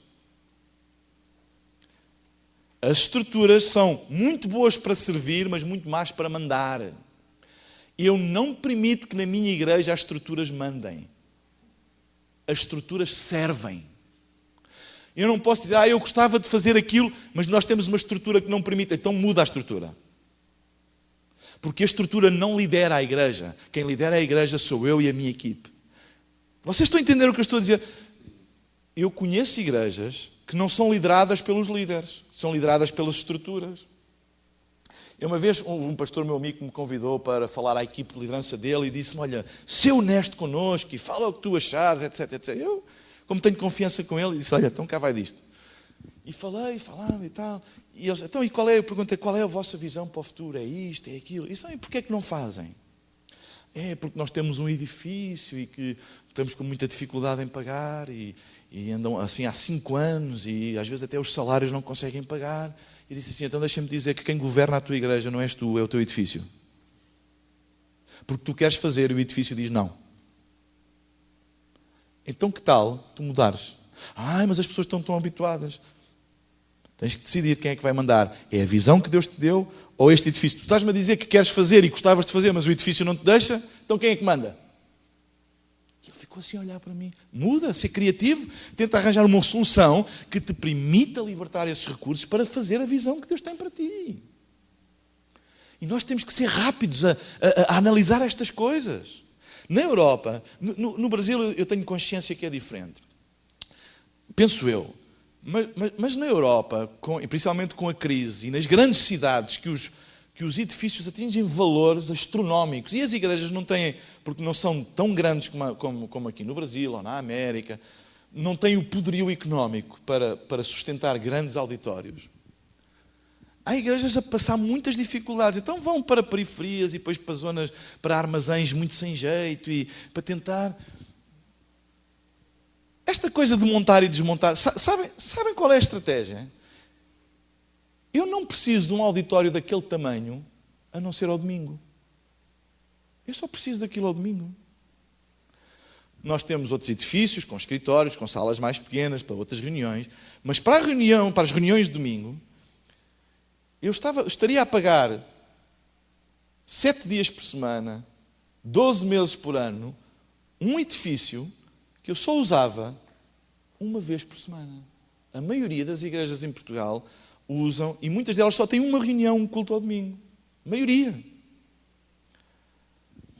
As estruturas são muito boas para servir, mas muito más para mandar. Eu não permito que na minha igreja as estruturas mandem. As estruturas servem. Eu não posso dizer, eu gostava de fazer aquilo, mas nós temos uma estrutura que não permite. Então muda a estrutura. Porque a estrutura não lidera a igreja. Quem lidera a igreja sou eu e a minha equipe. Vocês estão a entender o que eu estou a dizer? Eu conheço igrejas que não são lideradas pelos líderes, são lideradas pelas estruturas. Uma vez um pastor meu amigo me convidou para falar à equipe de liderança dele e disse-me, olha, sê honesto connosco e fala o que tu achares, etc. Eu, como tenho confiança com ele, disse, olha, então cá vai disto. E falando e tal. E eles, então, eu perguntei, qual é a vossa visão para o futuro? É isto, é aquilo? E porquê é que não fazem? É porque nós temos um edifício e que estamos com muita dificuldade em pagar e andam assim há 5 anos e às vezes até os salários não conseguem pagar. E disse assim, então deixa-me dizer que quem governa a tua igreja não és tu, é o teu edifício. Porque tu queres fazer e o edifício diz não. Então que tal tu mudares? Mas as pessoas estão tão habituadas. Tens que decidir quem é que vai mandar. É a visão que Deus te deu ou este edifício? Tu estás-me a dizer que queres fazer e gostavas de fazer, mas o edifício não te deixa? Então quem é que manda? Ele ficou assim a olhar para mim. Muda, ser criativo. Tenta arranjar uma solução que te permita libertar esses recursos para fazer a visão que Deus tem para ti. E nós temos que ser rápidos a analisar estas coisas. Na Europa, no Brasil eu tenho consciência que é diferente. Penso eu. Mas na Europa, principalmente com a crise e nas grandes cidades que os edifícios atingem valores astronómicos e as igrejas não têm, porque não são tão grandes como aqui no Brasil ou na América, não têm o poderio económico para sustentar grandes auditórios. Há igrejas a passar muitas dificuldades, então vão para periferias e depois para zonas, para armazéns muito sem jeito e para tentar... Esta coisa de montar e desmontar, sabem qual é a estratégia? Eu não preciso de um auditório daquele tamanho, a não ser ao domingo. Eu só preciso daquilo ao domingo. Nós temos outros edifícios, com escritórios, com salas mais pequenas, para outras reuniões, mas para as reuniões de domingo, eu estaria a pagar 7 dias por semana, 12 meses por ano, um edifício que eu só usava uma vez por semana. A maioria das igrejas em Portugal usam, e muitas delas só têm uma reunião, um culto ao domingo. A maioria.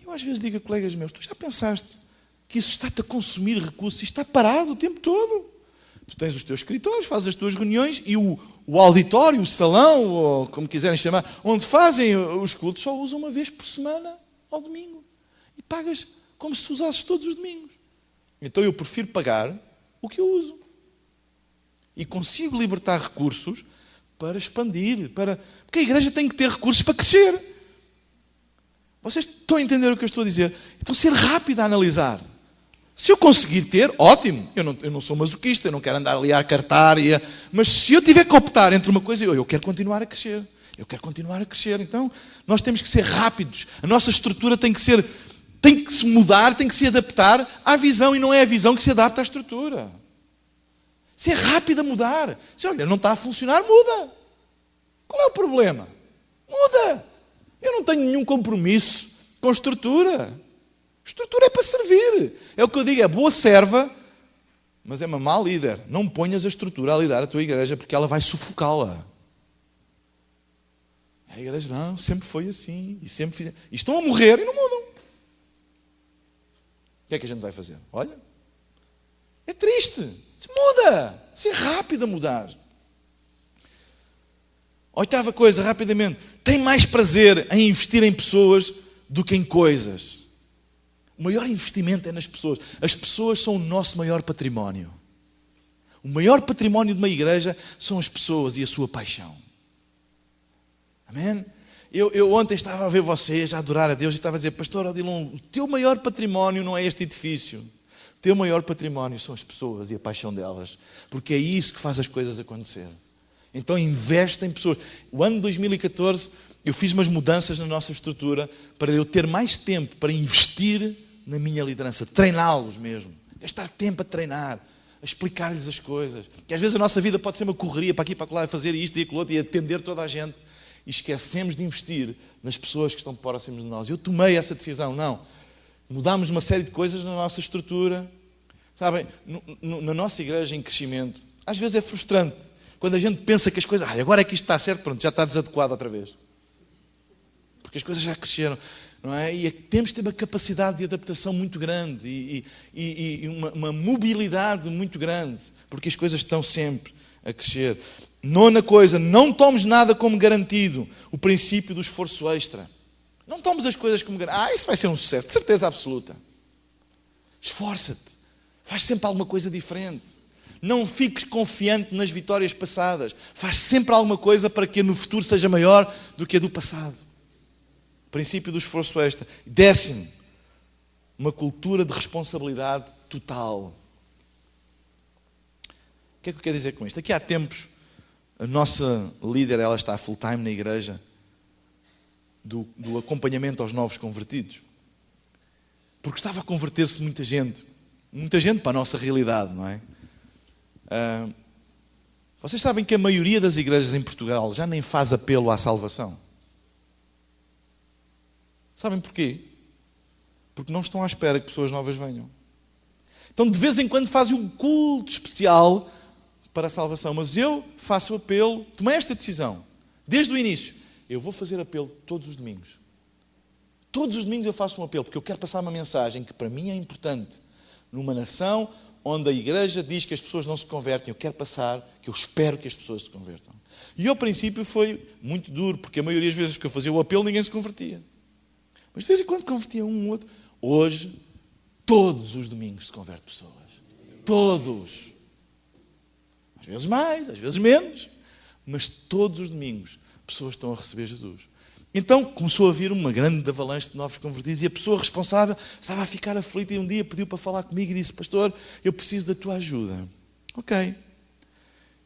Eu às vezes digo a colegas meus, tu já pensaste que isso está-te a consumir recursos, isto está parado o tempo todo. Tu tens os teus escritórios, fazes as tuas reuniões e o auditório, o salão, ou como quiserem chamar, onde fazem os cultos, só usam uma vez por semana ao domingo. E pagas como se usasses todos os domingos. Então eu prefiro pagar o que eu uso. E consigo libertar recursos para expandir, porque a igreja tem que ter recursos para crescer. Vocês estão a entender o que eu estou a dizer? Então ser rápido a analisar. Se eu conseguir ter, ótimo. Eu não sou masoquista, eu não quero andar ali a cartar. Mas se eu tiver que optar entre uma coisa, eu quero continuar a crescer. Eu quero continuar a crescer. Então nós temos que ser rápidos. A nossa estrutura tem que se mudar, tem que se adaptar à visão, e não é a visão que se adapta à estrutura. Se é rápido a mudar. Se olha, não está a funcionar, muda. Qual é o problema? Muda. Eu não tenho nenhum compromisso com estrutura. Estrutura é para servir. É o que eu digo, é boa serva, mas é uma má líder. Não ponhas a estrutura a lidar a tua igreja, porque ela vai sufocá-la. A igreja, não, sempre foi assim. E estão a morrer e não mudam. O que é que a gente vai fazer? Olha, é triste. Se muda. Se é rápido a mudar. 8ª coisa, rapidamente. Tem mais prazer em investir em pessoas do que em coisas. O maior investimento é nas pessoas. As pessoas são o nosso maior património. O maior património de uma igreja são as pessoas e a sua paixão. Amém? Eu ontem estava a ver vocês, a adorar a Deus, e estava a dizer, pastor Odilon, o teu maior património não é este edifício. O teu maior património são as pessoas e a paixão delas. Porque é isso que faz as coisas acontecer. Então investe em pessoas. O ano de 2014, eu fiz umas mudanças na nossa estrutura para eu ter mais tempo para investir na minha liderança, treiná-los mesmo. Gastar tempo a treinar, a explicar-lhes as coisas. Que às vezes a nossa vida pode ser uma correria para aqui, para lá, fazer isto e aquilo outro e atender toda a gente. E esquecemos de investir nas pessoas que estão próximas de nós. Eu tomei essa decisão, não. Mudámos uma série de coisas na nossa estrutura. Sabem, na nossa igreja em crescimento, às vezes é frustrante. Quando a gente pensa que as coisas... agora é que isto está certo, pronto, já está desadequado outra vez. Porque as coisas já cresceram. Não é? E temos de ter uma capacidade de adaptação muito grande e uma mobilidade muito grande. Porque as coisas estão sempre a crescer. 9ª coisa, não tomes nada como garantido. O princípio do esforço extra. Não tomes as coisas como garantido. Isso vai ser um sucesso, de certeza absoluta. Esforça-te. Faz sempre alguma coisa diferente. Não fiques confiante nas vitórias passadas. Faz sempre alguma coisa para que no futuro seja maior do que a do passado. Princípio do esforço extra. 10º, uma cultura de responsabilidade total. O que é que eu quero dizer com isto? Aqui há tempos, a nossa líder, ela está full time na igreja do acompanhamento aos novos convertidos. Porque estava a converter-se muita gente Muita gente para a nossa realidade, não é? Vocês sabem que a maioria das igrejas em Portugal já nem faz apelo à salvação? Sabem porquê? Porque não estão à espera que pessoas novas venham. Então, de vez em quando fazem um culto especial para a salvação. Mas eu faço o apelo, tomei esta decisão, desde o início. Eu vou fazer apelo todos os domingos. Todos os domingos eu faço um apelo, porque eu quero passar uma mensagem que para mim é importante. Numa nação onde a igreja diz que as pessoas não se convertem, eu quero passar, que eu espero que as pessoas se convertam. E ao princípio foi muito duro, porque a maioria das vezes que eu fazia o apelo ninguém se convertia. Mas de vez em quando convertia um ou outro. Hoje, todos os domingos se convertem pessoas. Todos. Às vezes mais, às vezes menos. Mas todos os domingos, pessoas estão a receber Jesus. Então começou a vir uma grande avalanche de novos convertidos e a pessoa responsável estava a ficar aflita e um dia pediu para falar comigo e disse: pastor, eu preciso da tua ajuda. Ok.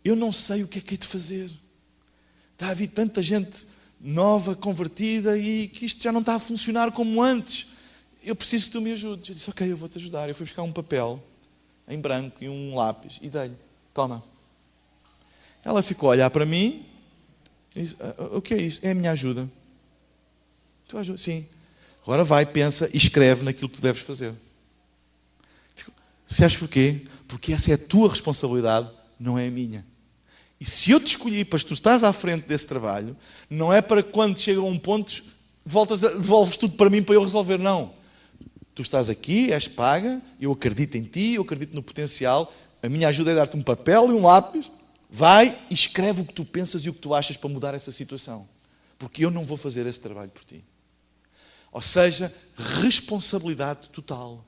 Eu não sei o que é que hei de fazer. Está a vir tanta gente nova, convertida e que isto já não está a funcionar como antes. Eu preciso que tu me ajudes. Eu disse: ok, eu vou-te ajudar. Eu fui buscar um papel em branco e um lápis e dei-lhe: toma. Ela ficou a olhar para mim e disse: o que é isto? É a minha ajuda. Tu ajuda? Sim. Agora vai, pensa e escreve naquilo que tu deves fazer. Sabes porquê? Porque essa é a tua responsabilidade, não é a minha. E se eu te escolhi para tu estás à frente desse trabalho, não é para quando chega a um ponto devolves tudo para mim para eu resolver, não. Tu estás aqui, és paga, eu acredito em ti, eu acredito no potencial, a minha ajuda é dar-te um papel e um lápis, vai e escreve o que tu pensas e o que tu achas para mudar essa situação. Porque eu não vou fazer esse trabalho por ti. Ou seja, responsabilidade total.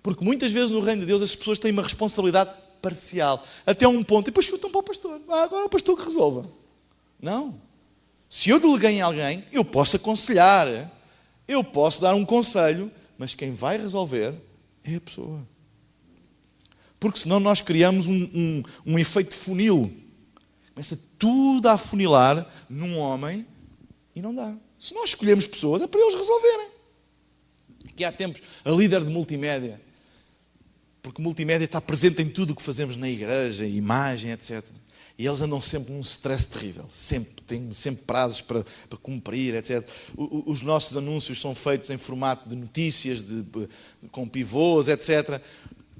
Porque muitas vezes no reino de Deus as pessoas têm uma responsabilidade parcial. Até um ponto. E depois chutam para o pastor. Agora é o pastor que resolva. Não. Se eu deleguei em alguém, eu posso aconselhar. Eu posso dar um conselho. Mas quem vai resolver é a pessoa. Porque senão nós criamos um efeito de funil. Começa tudo a afunilar num homem e não dá. Se nós escolhemos pessoas, é para eles resolverem. Aqui há tempos, a líder de multimédia, porque multimédia está presente em tudo o que fazemos na igreja, imagem, etc. E eles andam sempre num stress terrível. Têm sempre prazos para cumprir, etc. Os nossos anúncios são feitos em formato de notícias, com pivôs, etc.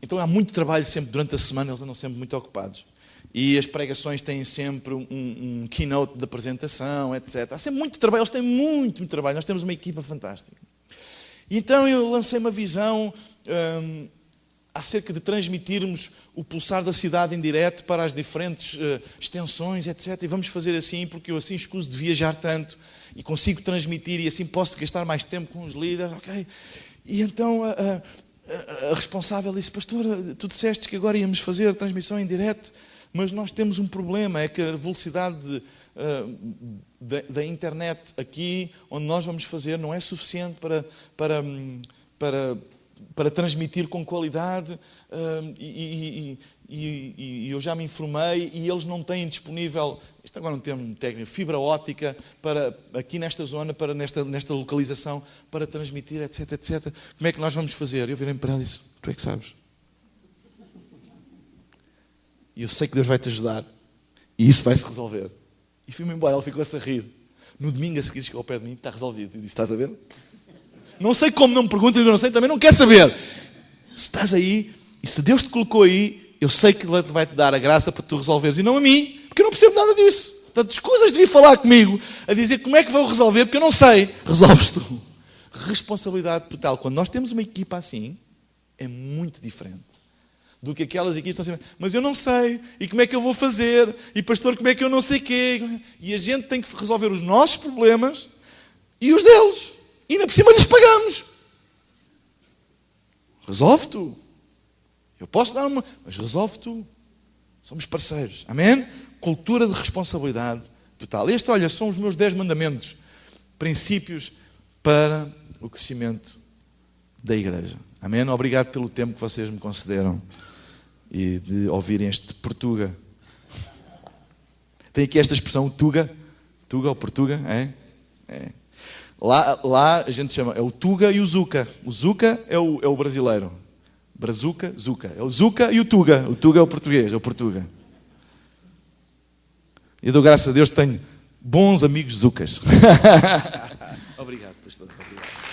Então há muito trabalho sempre durante a semana, eles andam sempre muito ocupados. E as pregações têm sempre um keynote de apresentação, etc. Há sempre muito trabalho, eles têm muito trabalho. Nós temos uma equipa fantástica. E então eu lancei uma visão acerca de transmitirmos o pulsar da cidade em direto para as diferentes extensões, etc. E vamos fazer assim, porque eu assim escuso de viajar tanto e consigo transmitir e assim posso gastar mais tempo com os líderes. Okay? E então a responsável disse: pastor, tu disseste que agora íamos fazer a transmissão em direto, mas nós temos um problema, é que a velocidade da internet aqui, onde nós vamos fazer, não é suficiente para transmitir com qualidade, e eu já me informei, e eles não têm disponível, isto agora é um termo técnico, fibra óptica, para, aqui nesta zona, para nesta localização, para transmitir, etc, etc. Como é que nós vamos fazer? Eu virei para ela e disse: tu é que sabes. E eu sei que Deus vai te ajudar. E isso vai se resolver. E fui-me embora, ela ficou-se a rir. No domingo a seguir chegou ao pé de mim: está resolvido. E disse: estás a ver? Não sei como, não me perguntas, eu não sei, também não quero saber. Se estás aí, e se Deus te colocou aí, eu sei que Ele vai-te dar a graça para tu resolveres. E não a mim, porque eu não percebo nada disso. Portanto, escusas de vir falar comigo, a dizer como é que vou resolver, porque eu não sei. Resolves tu. Responsabilidade total. Quando nós temos uma equipa assim, é muito diferente do que aquelas equipes que estão sempre: mas eu não sei, e como é que eu vou fazer, e pastor, como é que eu não sei quê. E a gente tem que resolver os nossos problemas e os deles, e ainda por cima lhes pagamos. Resolve tu. Eu posso dar uma, mas resolve tu. Somos parceiros, amém? Cultura de responsabilidade total. Este, olha, são os meus 10 mandamentos, princípios para o crescimento da igreja, amém? Obrigado pelo tempo que vocês me concederam e de ouvirem este Portuga. Tem aqui esta expressão, Tuga ou Portuga, é? Lá a gente chama, é o Tuga e o Zuca. O Zuca é o brasileiro. Brazuca, Zuca. É o Zuca e o Tuga. O Tuga é o português, é o Portuga. Eu dou graças a Deus que tenho bons amigos Zucas. Obrigado, pastor. Obrigado.